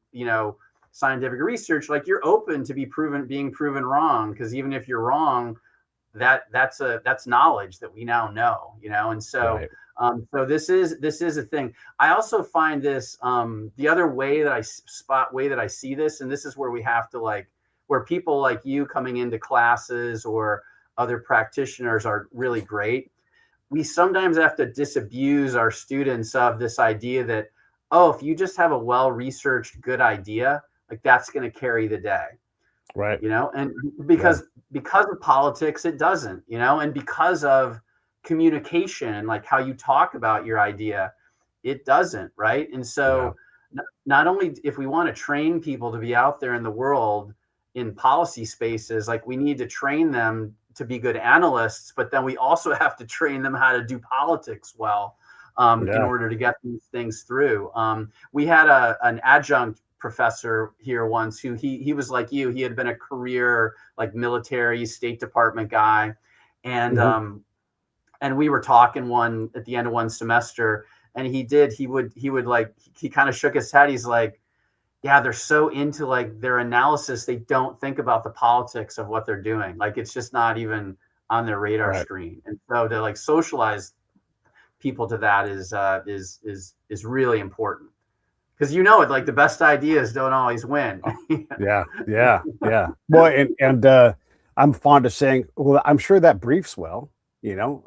scientific research, like you're open to being proven wrong, because even if you're wrong, that's knowledge that we now know. And so Right. so this is a thing. I also find this the other way that I see this, and this is where we have to like where people like you coming into classes or other practitioners are really great. We sometimes have to disabuse our students of this idea that, oh, if you just have a well-researched good idea, like that's going to carry the day, Right. and Yeah. because of politics it doesn't, and because of communication and like how you talk about your idea, it doesn't, right? And Yeah. so not only if we want to train people to be out there in the world in policy spaces, like we need to train them to be good analysts, but then we also have to train them how to do politics well, in Yeah. order to get these things through. We had an adjunct professor here once who he was like you. He had been a career like military State Department guy, and Hmm. and we were talking one at the end of one semester, and he would like he kind of shook his head. He's like, yeah, they're so into like their analysis, they don't think about the politics of what they're doing. Like it's just not even on their radar Right. screen. And so to like socialize people to that is really important, because it like the best ideas don't always win. Yeah. Yeah. Yeah. Well, and I'm fond of saying, well, I'm sure that briefs well.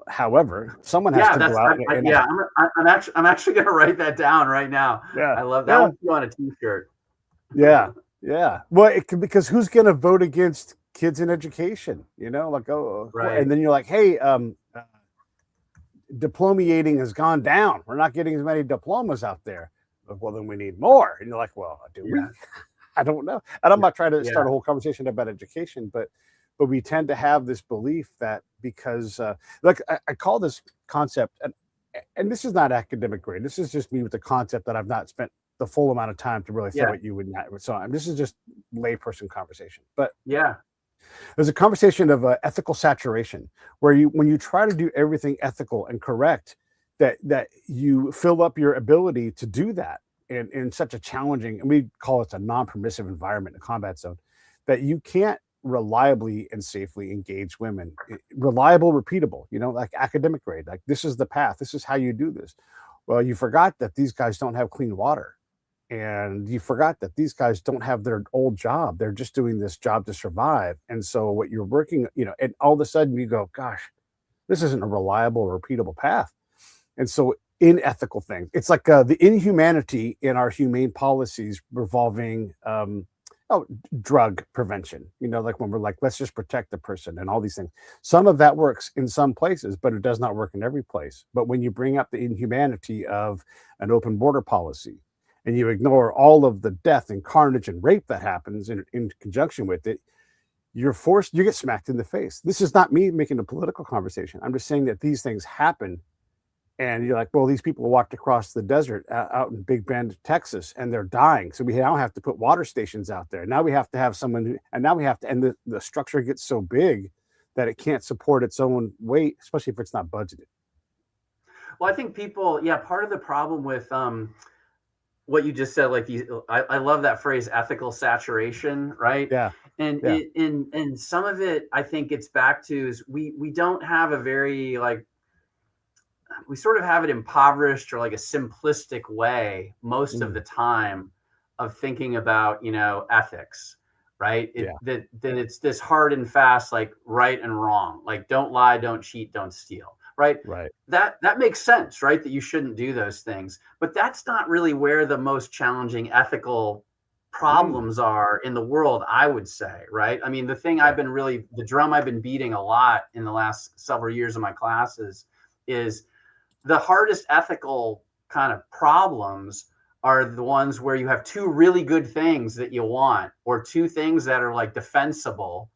However, someone has Yeah, to go out and yeah. I'm actually gonna write that down right now. yeah. I love that Yeah. one on a t-shirt. Yeah. Yeah. Well, it could, because who's going to vote against kids in education? Like, and Right. then you're like, hey, diplomating has gone down. We're not getting as many diplomas out there. Well, then we need more. And you're like, well, do we? Yeah. I don't know. And I'm Yeah. not trying to start Yeah. a whole conversation about education, but we tend to have this belief that because, like, I call this concept, and this is not academic grade. This is just me with the concept that I've not spent the full amount of time to really throw Yeah. at you with that. So this is just layperson conversation. But Yeah. there's a conversation of ethical saturation, where when you try to do everything ethical and correct, that you fill up your ability to do that in such a challenging, and we call it a non-permissive environment, a combat zone, that you can't reliably and safely engage women. Reliable, repeatable, like academic grade, like this is the path, this is how you do this. Well, you forgot that these guys don't have clean water, and you forgot that these guys don't have their old job. They're just doing this job to survive. And so what you're working, and all of a sudden you go, gosh, this isn't a reliable or repeatable path. And so in ethical things, it's like the inhumanity in our humane policies revolving drug prevention, like when we're like, let's just protect the person and all these things. Some of that works in some places, but it does not work in every place. But when you bring up the inhumanity of an open border policy, and you ignore all of the death and carnage and rape that happens in conjunction with it, you get smacked in the face. This is not me making a political conversation. I'm just saying that these things happen, And you're like, well, these people walked across the desert out in Big Bend, Texas, and they're dying. So we now have to put water stations out there. Now we have to have someone, and now we have to, and the structure gets so big that it can't support its own weight, especially if it's not budgeted. Well, I think people, yeah, part of the problem with what you just said, like these, I love that phrase, ethical saturation, right? Yeah. And Yeah. and some of it, I think it's back to is we don't have a very like, we sort of have it impoverished or like a simplistic way most of the time of thinking about, ethics, right? That it's this hard and fast, like right and wrong, like don't lie, don't cheat, don't steal, right? Right. That makes sense, right? That you shouldn't do those things, but that's not really where the most challenging ethical problems are in the world, I would say, right? I mean, the thing the drum I've been beating a lot in the last several years of my classes is the hardest ethical kind of problems are the ones where you have two really good things that you want, or two things that are like defensible,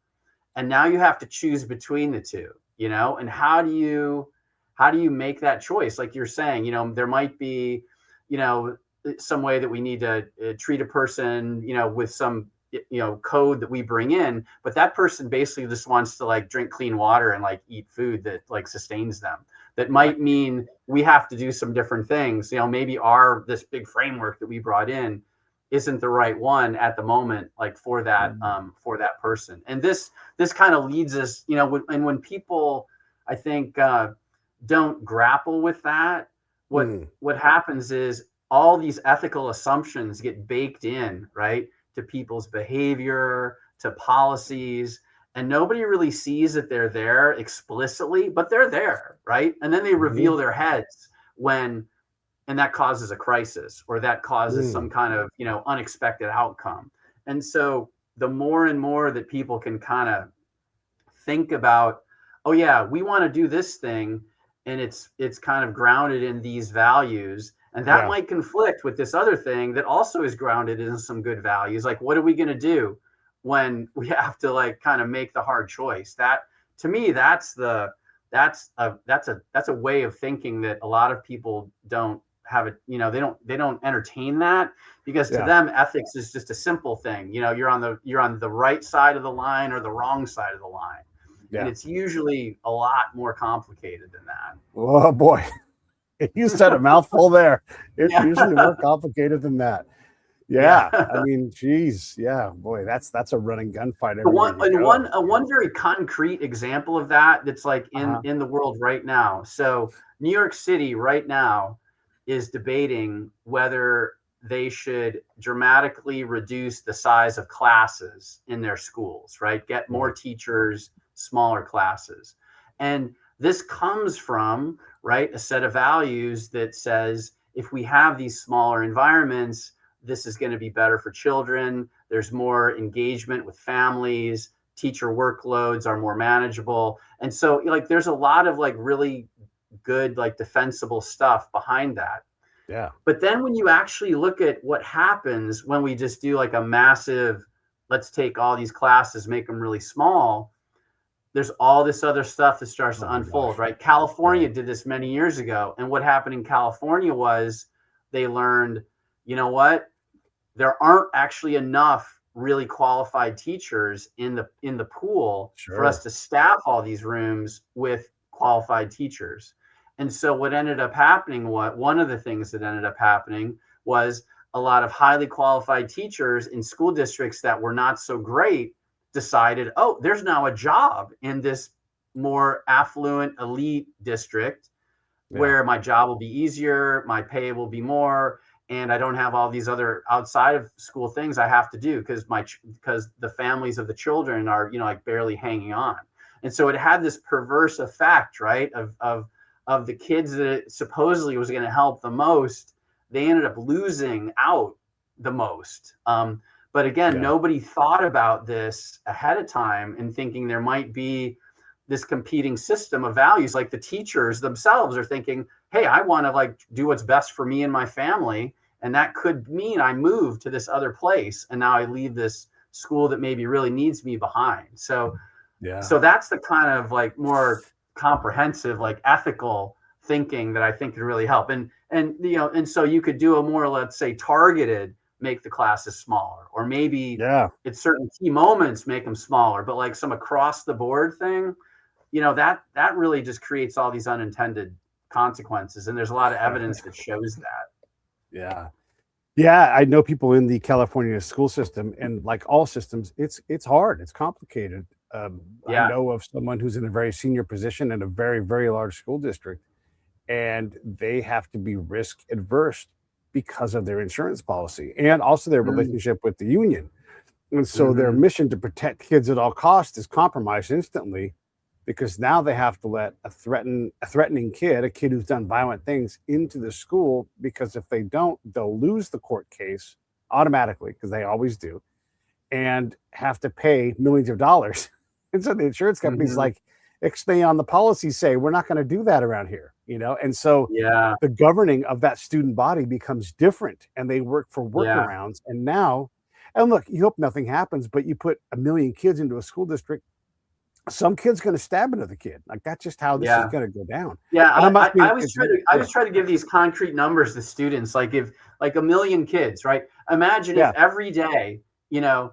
and now you have to choose between the two, and how do you make that choice? Like you're saying, there might be, some way that we need to treat a person, with some, code that we bring in, but that person basically just wants to like drink clean water and like eat food that like sustains them. That might mean we have to do some different things. Maybe this big framework that we brought in isn't the right one at the moment, like for that person. And this kind of leads us, and when people, I think, don't grapple with that, what happens is all these ethical assumptions get baked in, right, to people's behavior, to policies. And nobody really sees that they're there explicitly, but they're there, right? And then they reveal their heads and that causes a crisis, or that causes some kind of, unexpected outcome. And so the more and more that people can kind of think about, oh yeah, we want to do this thing, and it's kind of grounded in these values, and that might conflict with this other thing that also is grounded in some good values. Like, what are we going to do when we have to like kind of make the hard choice? That, to me, that's a way of thinking that a lot of people don't have it. They don't entertain that, because to them ethics is just a simple thing. You're on the right side of the line or the wrong side of the line. And it's usually a lot more complicated than that. Oh boy, you said a mouthful there. It's usually more complicated than that. Yeah. I mean, geez, yeah, boy, that's a running gunfight. One very concrete example of that's like in the world right now. So New York City right now is debating whether they should dramatically reduce the size of classes in their schools, right? Get more teachers, smaller classes. And this comes from, right, a set of values that says if we have these smaller environments, this is going to be better for children. There's more engagement with families. Teacher workloads are more manageable. And so like there's a lot of like really good, like defensible stuff behind that. Yeah. But then when you actually look at what happens when we just do like a massive, let's take all these classes, make them really small, there's all this other stuff that starts to unfold, right? California did this many years ago. And what happened in California was they learned, you know what? There aren't actually enough really qualified teachers in the pool for us to staff all these rooms with qualified teachers. And so what ended up happening, one of the things that ended up happening was a lot of highly qualified teachers in school districts that were not so great decided, oh, there's now a job in this more affluent elite district where my job will be easier, my pay will be more, and I don't have all these other outside of school things I have to do because the families of the children are, like barely hanging on. And so it had this perverse effect, right, of the kids that it supposedly was going to help the most, they ended up losing out the most. But again, nobody thought about this ahead of time and thinking there might be this competing system of values. Like the teachers themselves are thinking, hey, I want to like do what's best for me and my family. And that could mean I move to this other place. And now I leave this school that maybe really needs me behind. So that's the kind of like more comprehensive, like ethical thinking that I think could really help. And and so you could do a more, let's say, targeted, make the classes smaller, or maybe Yeah. at certain key moments make them smaller, but like some across the board thing, that really just creates all these unintended consequences. And there's a lot of evidence that shows that. Yeah. Yeah, I know people in the California school system, and like all systems, it's hard, it's complicated. I Yeah. know of someone who's in a very senior position in a very, very large school district, and they have to be risk adverse because of their insurance policy and also their Mm, relationship with the union. And so their mhm. mission to protect kids at all costs is compromised instantly because now they have to let a threatening kid, a kid who's done violent things, into the school, because if they don't, they'll lose the court case automatically, because they always do, and have to pay millions of dollars. And so the insurance company's Mhm. like, ixnay on the policy say, we're not going to do that around here, you know? And so Yeah. the governing of that student body becomes different, and they work for Yeah. workarounds. And now, and look, you hope nothing happens, but you put a million kids into a school district, some kid's going to stab another kid. Like, that's just how this is Yeah. going to go down. Yeah. And I'm not I being, always try to, yeah, give these concrete numbers to students. Like, if like a million kids, right? Imagine if yeah, every day, yeah,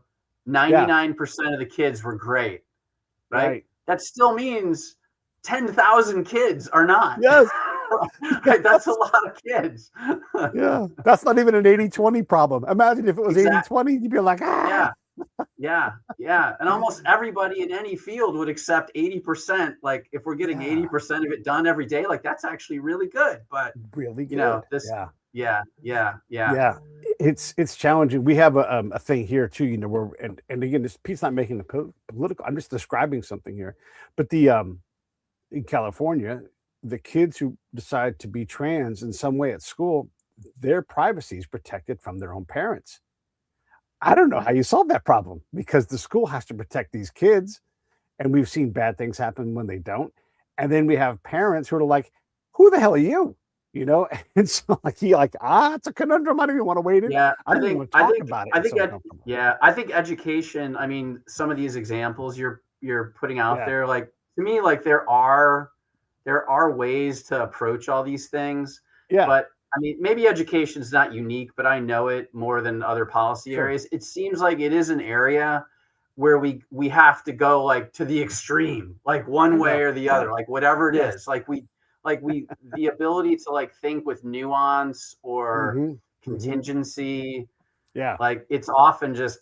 99% of the kids were great, right? right. That still means 10,000 kids are not. Yes. Right? That's a Yes. lot of kids. Yeah. That's not even an 80-20 problem. Imagine if it was Exactly. 80-20, you'd be like, ah. Yeah. Yeah, yeah, and almost everybody in any field would accept 80%. Like, if we're getting Yeah. 80% of it done every day, like, that's actually really good. But Really good. this, Yeah. yeah, yeah, yeah, Yeah. It's challenging. We have a thing here too, where, and again, this piece not making the political. I'm just describing something here. But in California, the kids who decide to be trans in some way at school, their privacy is protected from their own parents. I don't know how you solve that problem, because the school has to protect these kids, and we've seen bad things happen when they don't. And then we have parents who are like, "Who the hell are you?" You know, and so it's a conundrum. I don't even want to wade in. yeah. I don't even want to talk about it. It's so uncomfortable. Yeah, I think education. I mean, some of these examples you're putting out Yeah, there, like, to me, like, there are ways to approach all these things, yeah, but I mean, maybe education is not unique, but I know it more than other policy sure, areas. It seems like it is an area where we have to go, like, to the extreme, like, one I way know. or the Yeah, other, like, whatever it yes, is. Like, we the ability to, like, think with nuance or hmm, hmm, contingency, yeah, like, it's often just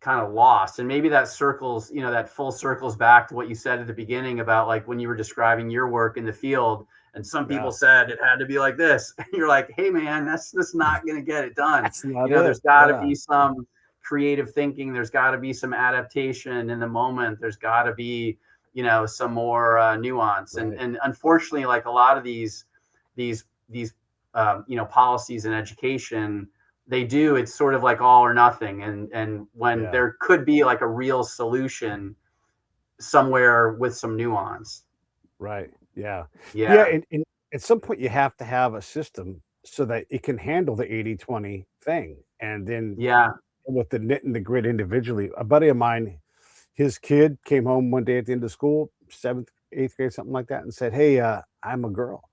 kind of lost. And maybe that circles, that full circles back to what you said at the beginning about, like, when you were describing your work in the field, and some yeah. people said it had to be like this. And you're like, hey man, that's just not going to get it done. That's not it. There's got to Yeah, be some creative thinking. There's got to be some adaptation in the moment. There's got to be, some more nuance. And right. unfortunately, like, a lot of these policies in education, it's sort of like all or nothing. And when Yeah, there could be, like, a real solution somewhere with some nuance. right. Yeah, yeah. Yeah. And at some point, you have to have a system so that it can handle the 80-20 thing, and then Yeah. with the knit and the grit individually. A buddy of mine, his kid came home one day at the end of school, seventh, eighth grade, something like that, and said, "Hey, I'm a girl."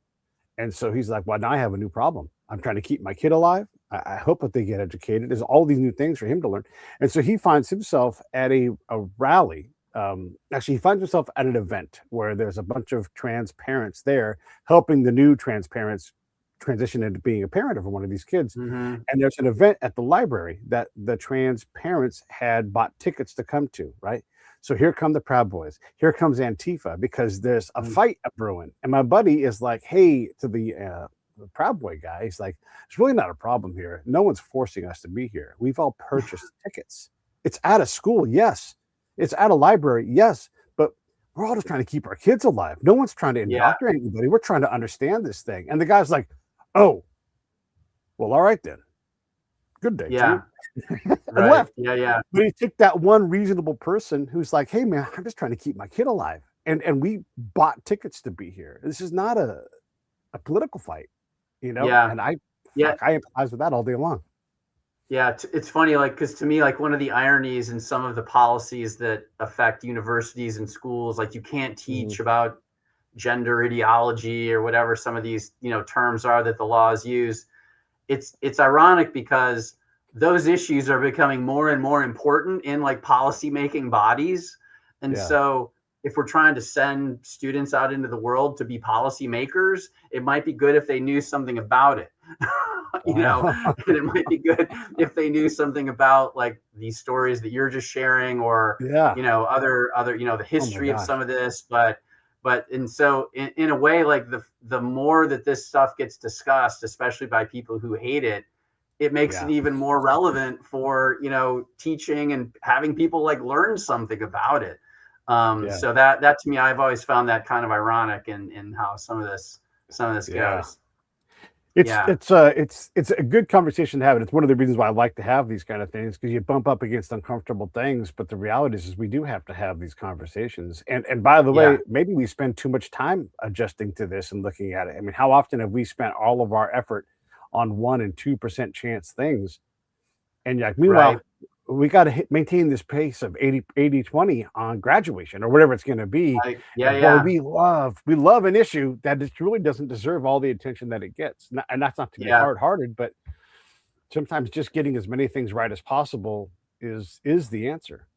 And so he's like, "Well, now I have a new problem. I'm trying to keep my kid alive. I hope that they get educated. There's all these new things for him to learn." And so he finds himself at a rally. Actually, he finds himself at an event where there's a bunch of trans parents there helping the new trans parents transition into being a parent of one of these kids. Hmm. And there's an event at the library that the trans parents had bought tickets to come to, right? So here come the Proud Boys. Here comes Antifa, because there's a fight brewing. And my buddy is like, "Hey," to the Proud Boy guy, he's like, "It's really not a problem here. No one's forcing us to be here. We've all purchased tickets. It's at a school, yes. It's at a library, yes. But we're all just trying to keep our kids alive. No one's trying to Yeah. indoctrinate anybody. We're trying to understand this thing." And the guy's like, "Oh, well, all right then. Good day to Yeah. you." And Right. left. Yeah. Yeah. But he took that one reasonable person who's like, "Hey, man, I'm just trying to keep my kid alive. And we bought tickets to be here. This is not a political fight, you know?" Yeah. And I Yeah. I empathize with that all day long. Yeah. It's funny, like, because to me, like, one of the ironies in some of the policies that affect universities and schools, like, you can't Mhm. teach about gender ideology or whatever some of these, terms are that the laws use. It's ironic because those issues are becoming more and more important in like policy making bodies. And so if we're trying to send students out into the world to be policy makers, it might be good if they knew something about it. And it might be good if they knew something about like these stories that you're just sharing, or other the history of some of this. And so in a way, like the more that this stuff gets discussed, especially by people who hate it, it makes it even more relevant for teaching and having people like learn something about it. So that to me, I've always found that kind of ironic in how some of this goes. It's a good conversation to have, and it's one of the reasons why I like to have these kind of things, because you bump up against uncomfortable things. But the reality is we do have to have these conversations. And by the way, maybe we spend too much time adjusting to this and looking at it. I mean, how often have we spent all of our effort on 1% and 2% chance things? And like, meanwhile, we got to maintain this pace of 80-20 on graduation or whatever it's going to be. We love an issue that it really doesn't deserve all the attention that it gets. And that's not to be hard-hearted, but sometimes just getting as many things right as possible is the answer.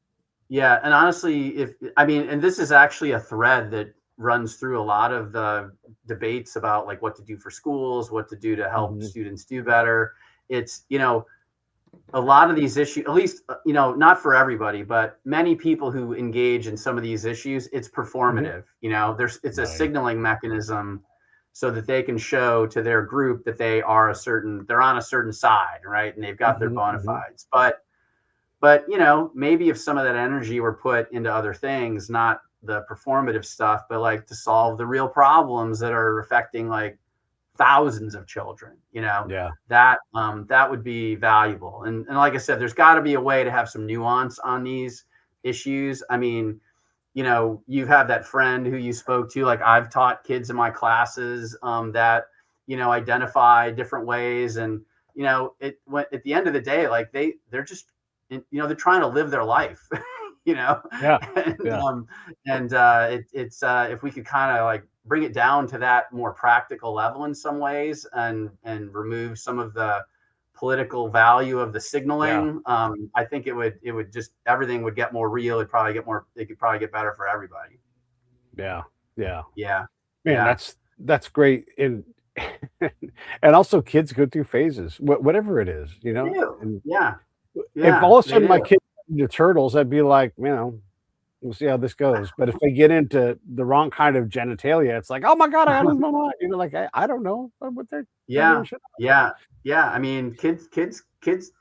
Yeah. And honestly, and this is actually a thread that runs through a lot of the debates about like what to do for schools, what to do to help students do better. It's, a lot of these issues, at least, not for everybody, but many people who engage in some of these issues, it's performative. It's a signaling mechanism so that they can show to their group that they're on a certain side, right? And they've got their bona fides. But maybe if some of that energy were put into other things, not the performative stuff, but like to solve the real problems that are affecting like thousands of children, that would be valuable. And like I said, there's got to be a way to have some nuance on these issues. I mean, you have that friend who you spoke to, like I've taught kids in my classes that, identify different ways. And, at the end of the day, like they're just, they're trying to live their life, it's if we could kind of like bring it down to that more practical level in some ways and remove some of the political value of the signaling. I think it would just, everything would get more real. It could probably get better for everybody. Man, that's great. And and also kids go through phases, whatever it is, And if all of a sudden my kids into turtles, I'd be like, we'll see how this goes. But if they get into the wrong kind of genitalia, it's like, oh my God, I lose my mind. Like, I don't know what they're I mean, kids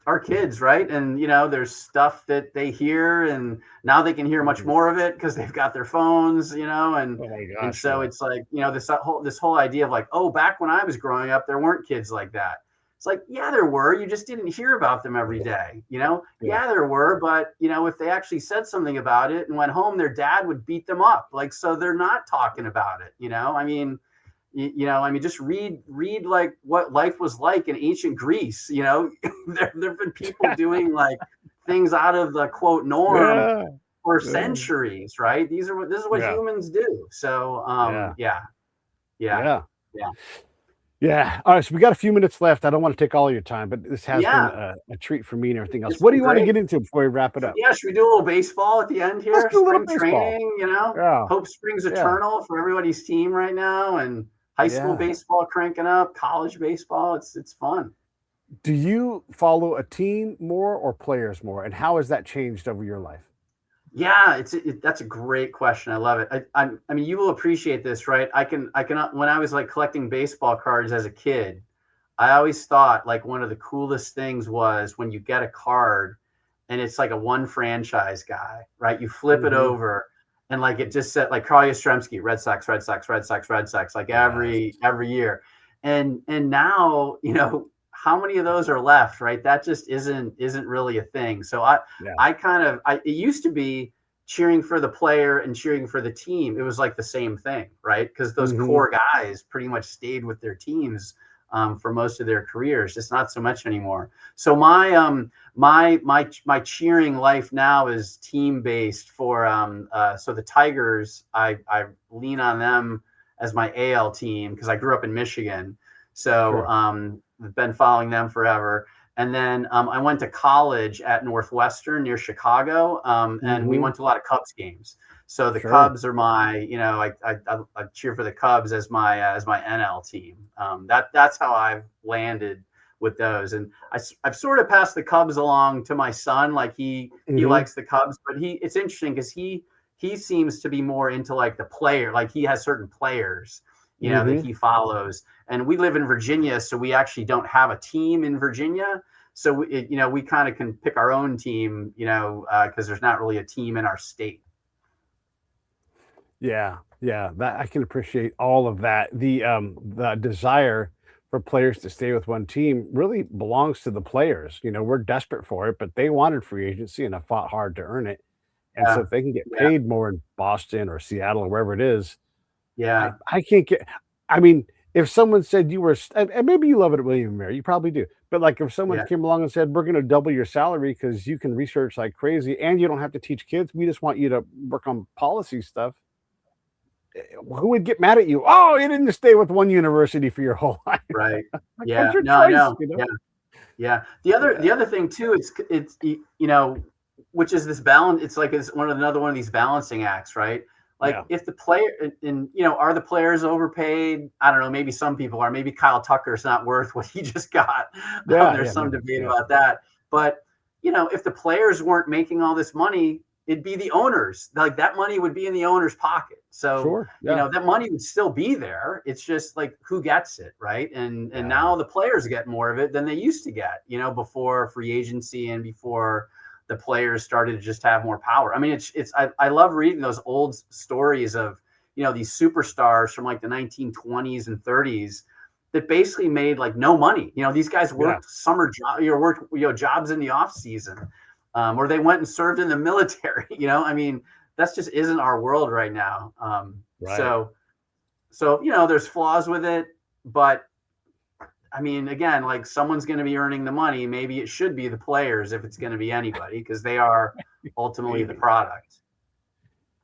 are kids, right? And there's stuff that they hear, and now they can hear much more of it because they've got their phones, and so it's like, this whole idea of like, oh, back when I was growing up, there weren't kids like that. It's like, yeah, there were. You just didn't hear about them every day, Yeah, there were. But, if they actually said something about it and went home, their dad would beat them up. Like, so they're not talking about it, just read like what life was like in ancient Greece, there've been people doing like things out of the quote norm for centuries, right? This is what humans do. So, Yeah. All right. So we got a few minutes left. I don't want to take all of your time, but this has been a treat for me and everything else. What do you want to get into before we wrap it up? Yeah. Should we do a little baseball at the end here? Let's do a little Spring baseball. training, Hope Springs Eternal for everybody's team right now, and high school baseball cranking up, college baseball. It's fun. Do you follow a team more or players more? And how has that changed over your life? Yeah, that's a great question. I love it. I mean, you will appreciate this, right? I can. When I was like collecting baseball cards as a kid, I always thought like one of the coolest things was when you get a card and it's like a one franchise guy, right? You flip it over and like it just said like Carl Yastrzemski, Red Sox, Red Sox, Red Sox, Red Sox, like every year. And now, how many of those are left, right? That just isn't really a thing. So it used to be cheering for the player and cheering for the team. It was like the same thing, right? Because those core guys pretty much stayed with their teams for most of their careers. It's not so much anymore. So my cheering life now is team based for so the Tigers. I lean on them as my AL team because I grew up in Michigan. So Sure. I've been following them forever. And then I went to college at Northwestern near Chicago, and we Mm-hmm. went to a lot of Cubs games. So the Sure. Cubs are my, I cheer for the Cubs as my NL team. That's how I've landed with those, and I've sort of passed the Cubs along to my son. Like he Mm-hmm. likes the Cubs, but it's interesting because he seems to be more into like the player. Like he has certain players, that Mm-hmm. he follows. And we live in Virginia, so we actually don't have a team in Virginia. So we kind of can pick our own team, because there's not really a team in our state. Yeah, yeah, that I can appreciate all of that. The desire for players to stay with one team really belongs to the players. We're desperate for it, but they wanted free agency and have fought hard to earn it. And so Yeah, if they can get yeah, paid more in Boston or Seattle or wherever it is, I yeah, I can't get I mean, if someone said you were and maybe you love it at William and Mary, you probably do. But like if someone yeah. came along and said, "We're gonna double your salary because you can research like crazy and you don't have to teach kids. We just want you to work on policy stuff." Who would get mad at you? Oh, you didn't stay with one university for your whole life. Right. Like, that's Yeah. your No, I choice, know. Yeah. Yeah. The Yeah. other thing too, it's which is this balance. It's like it's another one of these balancing acts, right? Like Yeah. if the player and are the players overpaid? I don't know. Maybe some people are. Maybe Kyle Tucker's not worth what he just got. Yeah, There's yeah, some no, debate yeah, about that. But if the players weren't making all this money, it'd be the owners. Like that money would be in the owner's pocket. So sure, yeah, that money would still be there. It's just like who gets it, right? And yeah, now the players get more of it than they used to get, before free agency and before the players started to just have more power. I mean, I love reading those old stories of these superstars from like the 1920s and 30s that basically made like no money. These guys yeah, worked summer job, worked jobs in the off season, or they went and served in the military. I mean, that's just isn't our world right now. right. So there's flaws with it, but I mean, again, like someone's going to be earning the money. Maybe it should be the players if it's going to be anybody, because they are ultimately the Maybe. product.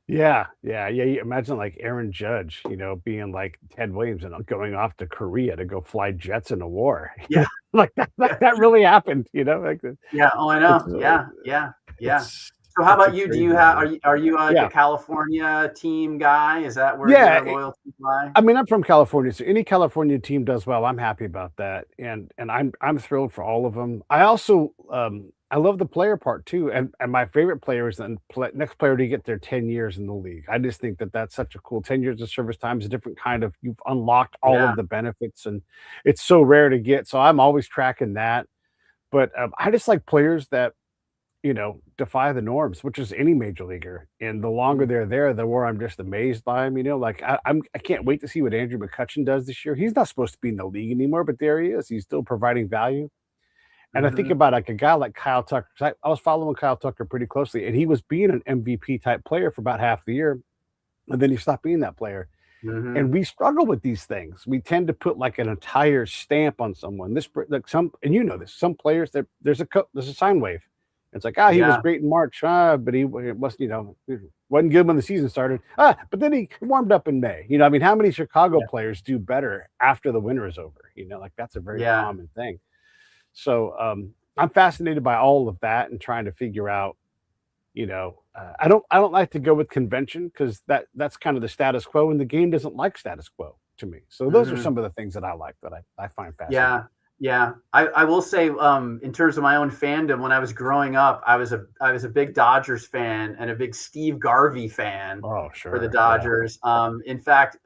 Yeah, yeah, yeah, you imagine, like, Aaron Judge, being like Ted Williams and going off to Korea to go fly jets in a war, Yeah, Like, that yeah, that really happened, like, yeah. Oh, I it's, know. Yeah, yeah, yeah. it's So, how it's a about you? Do you crazy have world. are you like a Yeah. California team guy? Is that where Yeah, your loyalties lie? I mean, I'm from California, so any California team does well, I'm happy about that, and I'm thrilled for all of them. I also, I love the player part too, and my favorite player is the next player to get their 10 years in the league. I just think that that's such a cool 10 years of service time is a different kind of you've unlocked all Yeah. of the benefits, and it's so rare to get, so I'm always tracking that. But, I just like players that defy the norms, which is any major leaguer. And the longer Mm-hmm. they're there, the more I'm just amazed by them. Like I can't wait to see what Andrew McCutchen does this year. He's not supposed to be in the league anymore, but there he is. He's still providing value. And I think Mm-hmm. about like a guy like Kyle Tucker. 'Cause I was following Kyle Tucker pretty closely, and he was being an MVP type player for about half the year, and then he stopped being that player. Mm-hmm. And we struggle with these things. We tend to put like an entire stamp on someone. Like and this, some players there's a sine wave. It's like, he was Yeah. great in March, but he wasn't, he wasn't good when the season started. But then he warmed up in May. I mean, how many Chicago Yeah. players do better after the winter is over? Like that's a very Yeah. common thing. So I'm fascinated by all of that and trying to figure out I don't like to go with convention because that's kind of the status quo, and the game doesn't like status quo to me. So those are Mm-hmm. some of the things that I like that I find fascinating. Yeah, yeah. I will say, in terms of my own fandom, when I was growing up, I was a big Dodgers fan and a big Steve Garvey fan Oh, for the sure. Yeah. Dodgers. In fact,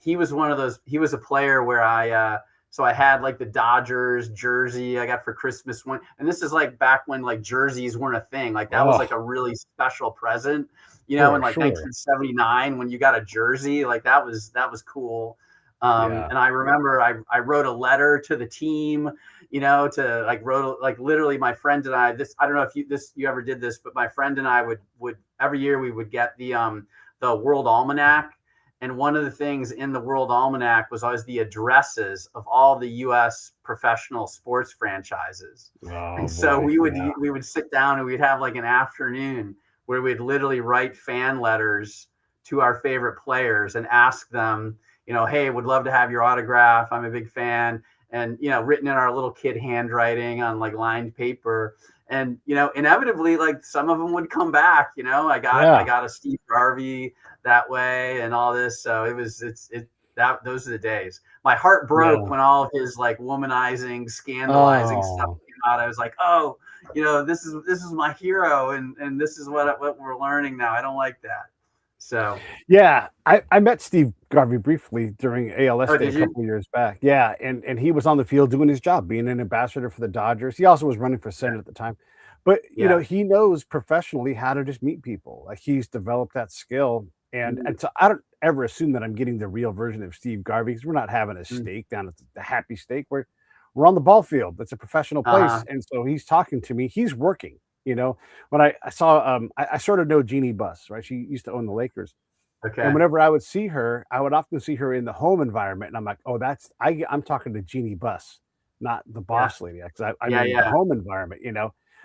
he was one of those. He was a player where so I had like the Dodgers jersey I got for Christmas one, and this is like back when like jerseys weren't a thing. Like that was Oh, like a really special present, in for like sure. 1979 when you got a jersey. Like that was cool. Yeah. And I remember I wrote a letter to the team, to like literally my friend and I, I don't know if you ever did this, but my friend and I would every year we would get the World Almanac. And one of the things in the World Almanac was always the addresses of all the U.S. professional sports franchises. Oh And so boy. Yeah. we would sit down and we'd have like an afternoon where we'd literally write fan letters to our favorite players and ask them, hey, would love to have your autograph. I'm a big fan. And, written in our little kid handwriting on like lined paper. And, inevitably, like some of them would come back, I got a Steve Garvey that way and all this. So those are the days. My heart broke when all of his like womanizing, scandalizing stuff came out. I was like, oh, this is my hero, and this is what we're learning now. I don't like that. So yeah, I met Steve Garvey briefly during ALS Day a did you? couple of years back. Yeah, and he was on the field doing his job, being an ambassador for the Dodgers. He also was running for Senate at the time. But he knows professionally how to just meet people. Like he's developed that skill. And so I don't ever assume that I'm getting the real version of Steve Garvey, because we're not having a steak down at the Happy Steak. We're on the ball field. It's a professional place. And so he's talking to me. He's working. When I saw, I sort of know Jeannie Buss, right? She used to own the Lakers. Okay. And whenever I would see her, I would often see her in the home environment. And I'm like, oh, I'm talking to Jeannie Buss, not the boss lady. Because I'm in the home environment,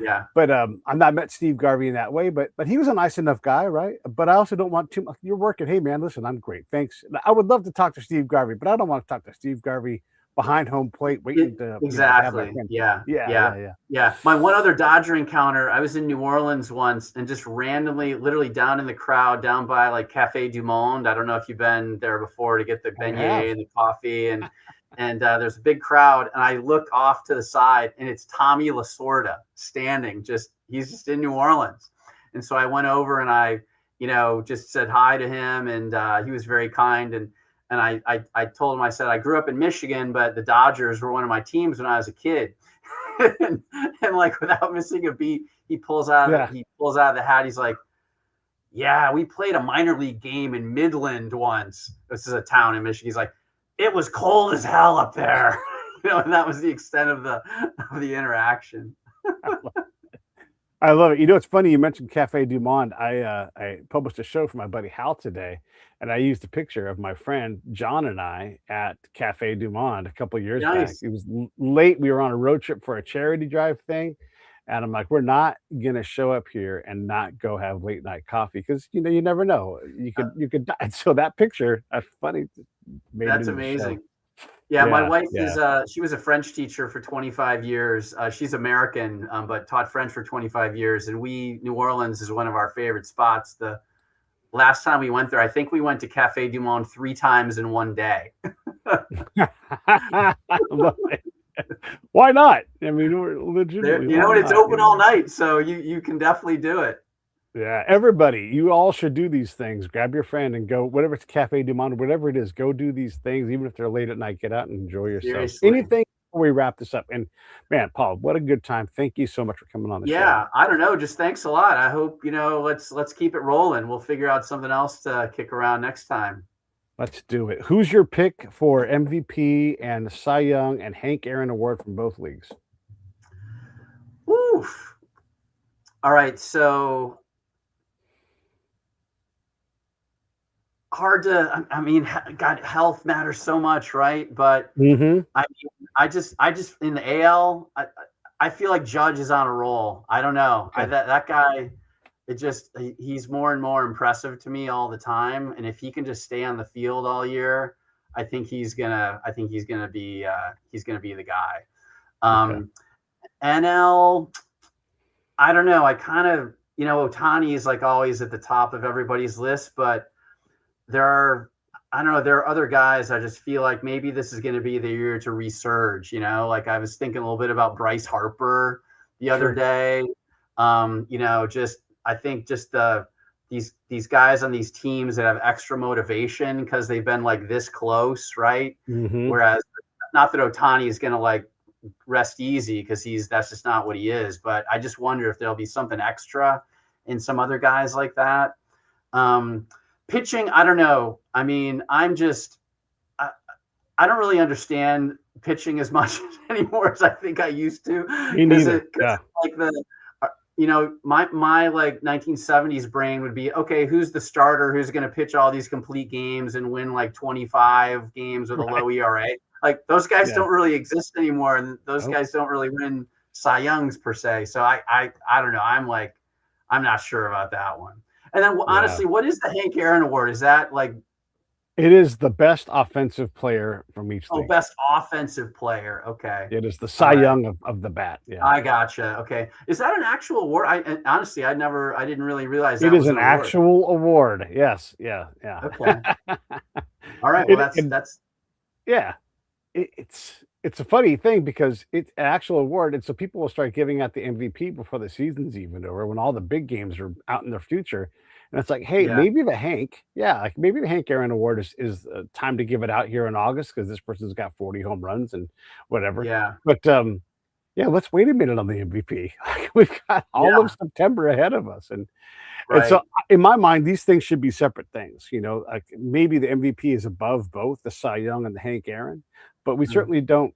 Yeah. But I'm not met Steve Garvey in that way, but he was a nice enough guy, right? But I also don't want too much. You're working. Hey man, listen, I'm great. Thanks. I would love to talk to Steve Garvey, but I don't want to talk to Steve Garvey behind home plate waiting to exactly. Yeah. My one other Dodger encounter, I was in New Orleans once and just randomly, literally down in the crowd, down by like Cafe Du Monde. I don't know if you've been there before to get the beignet and the coffee, and there's a big crowd, and I look off to the side, and it's Tommy Lasorda standing. He's just in New Orleans, and so I went over and I, just said hi to him, and he was very kind, and I told him, I said, I grew up in Michigan, but the Dodgers were one of my teams when I was a kid, and like without missing a beat, he pulls out of the hat. He's like, yeah, we played a minor league game in Midland once. This is a town in Michigan. He's like, it was cold as hell up there, and that was the extent of the interaction. I love it. It's funny you mentioned Cafe Du Monde. I published a show for my buddy Hal today, and I used a picture of my friend John and I at Cafe Du Monde a couple of years back. It was late. We were on a road trip for a charity drive thing, and I'm like, we're not gonna show up here and not go have late night coffee, because you never know. You could die. So that picture, that's funny. That's amazing. Yeah, my wife is she was a French teacher for 25 years. She's American, but taught French for 25 years. And New Orleans is one of our favorite spots. The last time we went there, I think we went to Cafe Du Monde 3 times in one day. Why not? I mean, we're legitimately. It's open all night, so you can definitely do it. Yeah, everybody, you all should do these things. Grab your friend and go, whatever it's Cafe Du Monde, whatever it is, go do these things, even if they're late at night. Get out and enjoy yourself. Seriously. Anything before we wrap this up? And man, Paul, what a good time. Thank you so much for coming on the show. Yeah, I don't know. Just thanks a lot. I hope, let's keep it rolling. We'll figure out something else to kick around next time. Let's do it. Who's your pick for MVP and Cy Young and Hank Aaron Award from both leagues? Oof. All right, so hard to, God, health matters so much, right? But I just in the AL, I feel like Judge is on a roll. I don't know. Okay. That guy, he's more and more impressive to me all the time. And if he can just stay on the field all year, I think he's gonna be the guy. NL, I don't know. I kind of, Ohtani is like always at the top of everybody's list, but there are other guys. I just feel like maybe this is going to be the year to resurge, like I was thinking a little bit about Bryce Harper the other day. I think these guys on these teams that have extra motivation because they've been like this close, right? Whereas not that Ohtani is going to like rest easy, because that's just not what he is. But I just wonder if there'll be something extra in some other guys like that. Pitching, I don't know. I mean, I don't really understand pitching as much anymore as I think I used to. Me neither. Like my like 1970s brain would be, okay, who's the starter who's going to pitch all these complete games and win like 25 games with a low ERA? Like those guys don't really exist anymore, and those guys don't really win Cy Youngs per se. So I don't know. I'm not sure about that one. And then honestly, what is the Hank Aaron Award? Is that like It is the best offensive player from each Oh, league. best offensive player. Okay. It is the All Cy right. Young of the bat. Yeah. I gotcha. Okay. Is that an actual award? And honestly, I didn't really realize It that is was an an award. actual award. Yes. Yeah. Yeah. Okay. All right. Well, it, it, that's yeah. It's a funny thing because it's an actual award, and so people will start giving out the MVP before the season's even over when all the big games are out in the future. And it's like, hey, yeah, maybe the Hank Aaron Award is time to give it out here in August because this person's got 40 home runs and whatever. yeah, But yeah, let's wait a minute on the MVP. Like, we've got all of yeah. September ahead of us, and so Right. in my mind, these things should be separate things. Like maybe the MVP is above both the Cy Young and the Hank Aaron, but we Mm, certainly don't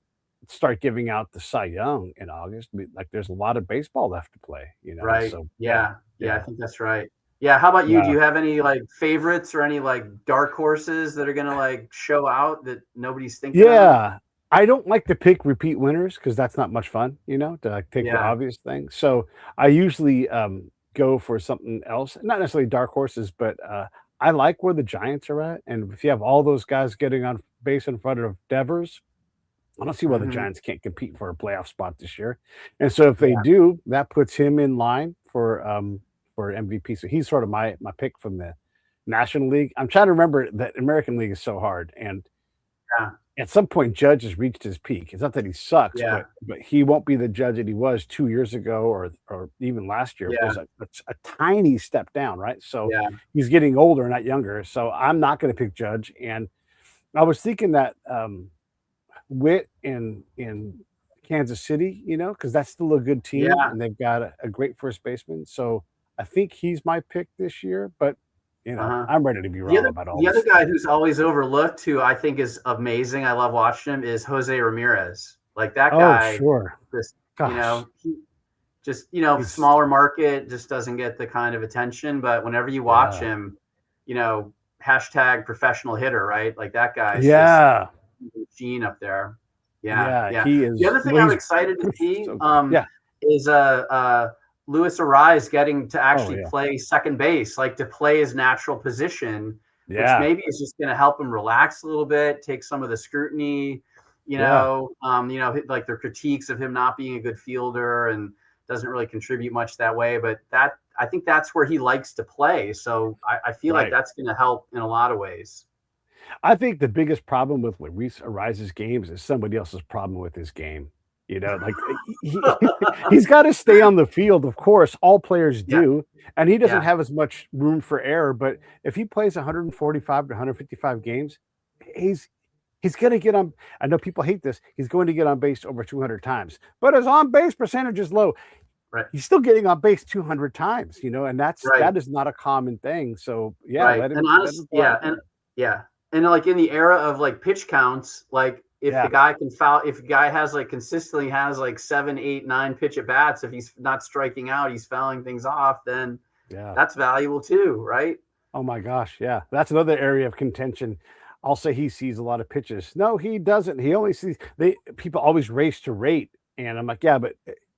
start giving out the Cy Young in August. Like there's a lot of baseball left to play. right. So yeah, Yeah. Yeah. I yeah, think that's right. Yeah. How about you? Do yeah. you have any like favorites or any like dark horses that are gonna like show out that nobody's thinking of? Yeah. I don't like to pick repeat winners because that's not much fun, to like take the Yeah. obvious thing. So I usually go for something else, not necessarily dark horses, but I like where the Giants are at. And if you have all those guys getting on base in front of Devers, I don't see why the Hmm. Giants can't compete for a playoff spot this year. And so if they Yeah. do, that puts him in line for MVP. So he's sort of my pick from the National League. I'm trying to remember that American League is so hard, and Yeah. at some point, Judge has reached his peak. It's not that he sucks, Yeah. but he won't be the Judge that he was 2 years ago or even last year. Yeah. There's a tiny step down, right? So Yeah. he's getting older, not younger. So I'm not going to pick Judge. And I was thinking that Witt in Kansas City, because that's still a good team Yeah. and they've got a great first baseman. So I think he's my pick this year. But Uh-huh. I'm ready to be The wrong other about all the this other stuff. guy who's always overlooked, who I think is amazing, I love watching him, is Jose Ramirez. Like that Oh, guy, sure. just Gosh, he just he's smaller market, just doesn't get the kind of attention. But whenever you watch yeah. him, hashtag professional hitter, right? Like that guy's just Yeah. a machine up there. Yeah, Yeah, yeah. he The is other thing well, I'm he's excited to see so good. Yeah. is Luis Arise getting to Oh, actually yeah. play second base, like to play his natural position, which Yeah. maybe is just going to help him relax a little bit, take some of the scrutiny. Yeah. Like their critiques of him not being a good fielder and doesn't really contribute much that way. But I think that's where he likes to play. So I feel like Right. that's going to help in a lot of ways. I think the biggest problem with Luis Ariza's games is somebody else's problem with his game. Like, he's gotta stay on the field, of course, all players Yeah, do, and he doesn't yeah, have as much room for error, but if he plays 145 to 155 games, he's he's gonna get on. I know people hate this, he's going to get on base over 200 times, but his on base percentage is low. right, He's still getting on base 200 times, and right. that is not a common thing. So yeah, Right, let and him go out yeah, and do and it. yeah, and, like, in the era of, like, pitch counts, like, Yeah, if a guy has, like, consistently has, like, 7, 8, 9 pitch at bats, if he's not striking out, he's fouling things off, then yeah. that's valuable too, right? Oh my gosh, yeah. That's another area of contention. I'll say he sees a lot of pitches. No, he doesn't. He only sees they people always race to rate, and I'm like, yeah, but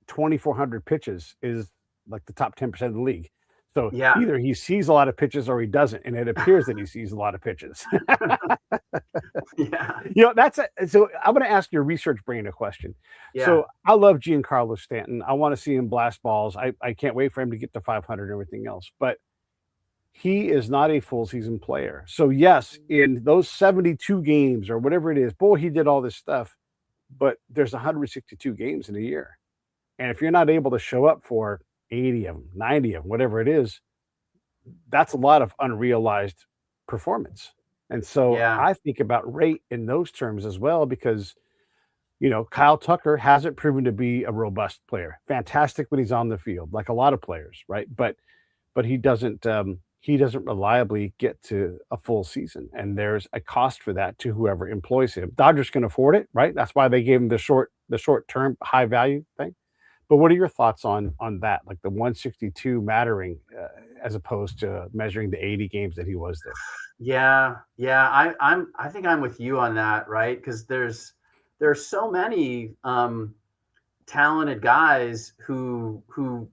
2,400 pitches is like the top 10% of the league. So Yeah. either he sees a lot of pitches or he doesn't, and it appears that he sees a lot of pitches. Yeah, So I'm going to ask your research brain a question. yeah, So I love Giancarlo Stanton. I want to see him blast balls. I can't wait for him to get to 500 and everything else. But he is not a full season player. So yes, in those 72 games or whatever it is, boy, he did all this stuff, but there's 162 games in a year. And if you're not able to show up for 80 of them, 90 of them, whatever it is, that's a lot of unrealized performance. And so yeah, I think about rate in those terms as well because Kyle Tucker hasn't proven to be a robust player. Fantastic when he's on the field, like a lot of players, right? But he doesn't reliably get to a full season, and there's a cost for that to whoever employs him. Dodgers can afford it, right? That's why they gave him the short term high value thing. But what are your thoughts on that? Like the 162 mattering as opposed to measuring the 80 games that he was there. yeah, yeah. I think I'm with you on that, right? Because there's so many talented guys who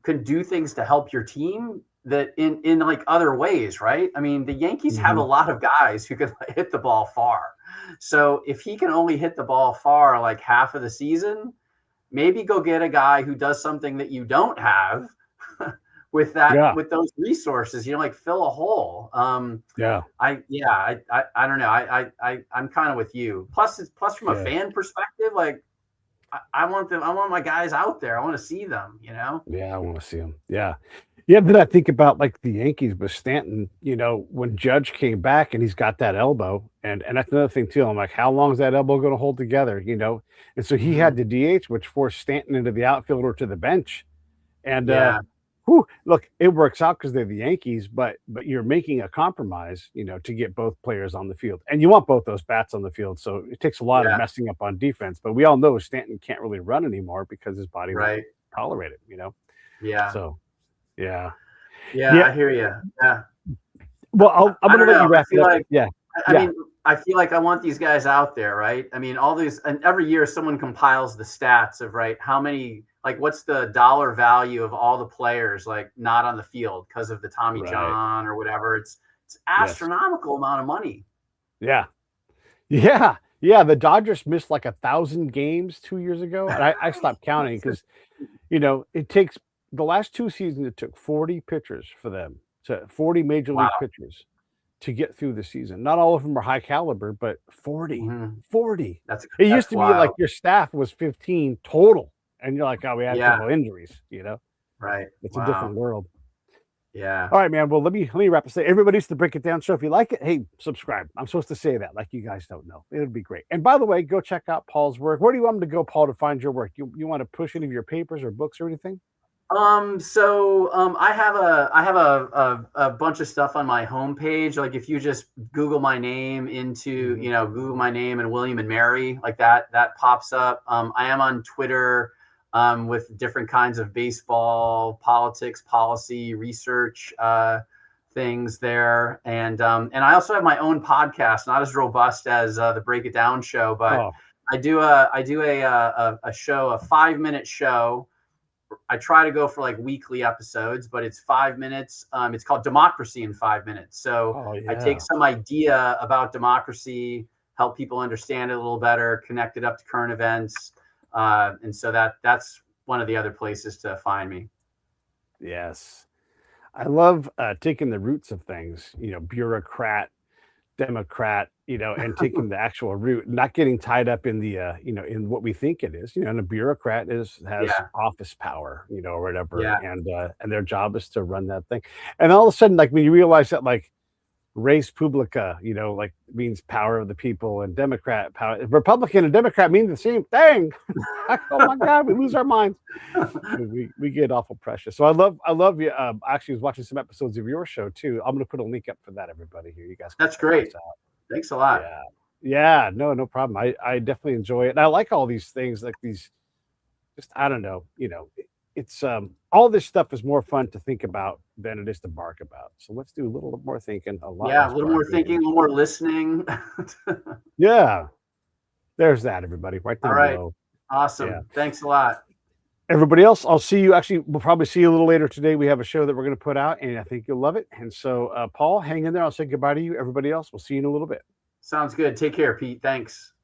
can do things to help your team that in like other ways, right? I mean, the Yankees have a lot of guys who can hit the ball far. So if he can only hit the ball far like half of the season, maybe go get a guy who does something that you don't have with those resources, like fill a hole. I don't know. I'm kind of with you. Plus from a fan perspective, like I want my guys out there. I want to see them, Yeah, I want to see them. Yeah. Then I think about like the Yankees with Stanton, when Judge came back and he's got that elbow, and that's another thing too. I'm like, how long is that elbow going to hold together? And so he had the DH, which forced Stanton into the outfield or to the bench. And look, it works out because they're the Yankees, but you're making a compromise, to get both players on the field, and you want both those bats on the field. So it takes a lot of messing up on defense. But we all know Stanton can't really run anymore because his body won't tolerate it. Yeah. So, yeah. I hear you. Yeah. Well, I'm going to let you wrap it up. I mean, I feel like I want these guys out there, right? I mean, all these, and every year someone compiles the stats of, right, how many, like, what's the dollar value of all the players, like, not on the field because of the Tommy John or whatever. It's astronomical amount of money. Yeah. The Dodgers missed like 1,000 games 2 years ago, and I stopped counting because, it takes the last 2 seasons. It took 40 pitchers for them, 40 major league pitchers to get through the season. Not all of them are high caliber, but 40. 40. It used to be like your staff was 15 total, and you're like, oh, we had a couple injuries, Right. It's a different world. Yeah. All right, man. Well, let me wrap it. Say, everybody's the Break It Down show. If you like it, hey, subscribe. I'm supposed to say that, like you guys don't know. It would be great. And by the way, go check out Paul's work. Where do you want him to go, Paul, to find your work? You want to push any of your papers or books or anything? I have a bunch of stuff on my homepage. Like if you just Google my name into, Google my name and William and Mary, like that pops up. I am on Twitter, with different kinds of baseball, politics, policy, research, things there. And I also have my own podcast, not as robust as the Break It Down show, but I do a show, a 5-minute show. I try to go for like weekly episodes, but it's 5 minutes. It's called Democracy in 5 Minutes. So I take some idea about democracy, help people understand it a little better, connect it up to current events. And so that's one of the other places to find me. Yes. I love taking the roots of things, bureaucrat, Democrat, and taking the actual root, not getting tied up in the, in what we think it is, and a bureaucrat has office power, or whatever. And their job is to run that thing. And all of a sudden, like when you realize that, like, res publica, like means power of the people, and Democrat power, Republican and Democrat mean the same thing. Oh my God, we lose our minds. We get awful precious. So I love you. I actually was watching some episodes of your show too. I'm going to put a link up for that, everybody here. You guys. That's great. Thanks a lot. Yeah. No problem. I definitely enjoy it. And I like all these things, like these, just, I don't know, it's all this stuff is more fun to think about than it is to bark about. So let's do a little more thinking, a little more thinking, a little more listening. Yeah. There's that, everybody. Right there. All right. Below. Awesome. Yeah. Thanks a lot. Everybody else, I'll see you. Actually, we'll probably see you a little later today. We have a show that we're going to put out, and I think you'll love it. And so, Paul, hang in there. I'll say goodbye to you. Everybody else, we'll see you in a little bit. Sounds good. Take care, Pete. Thanks.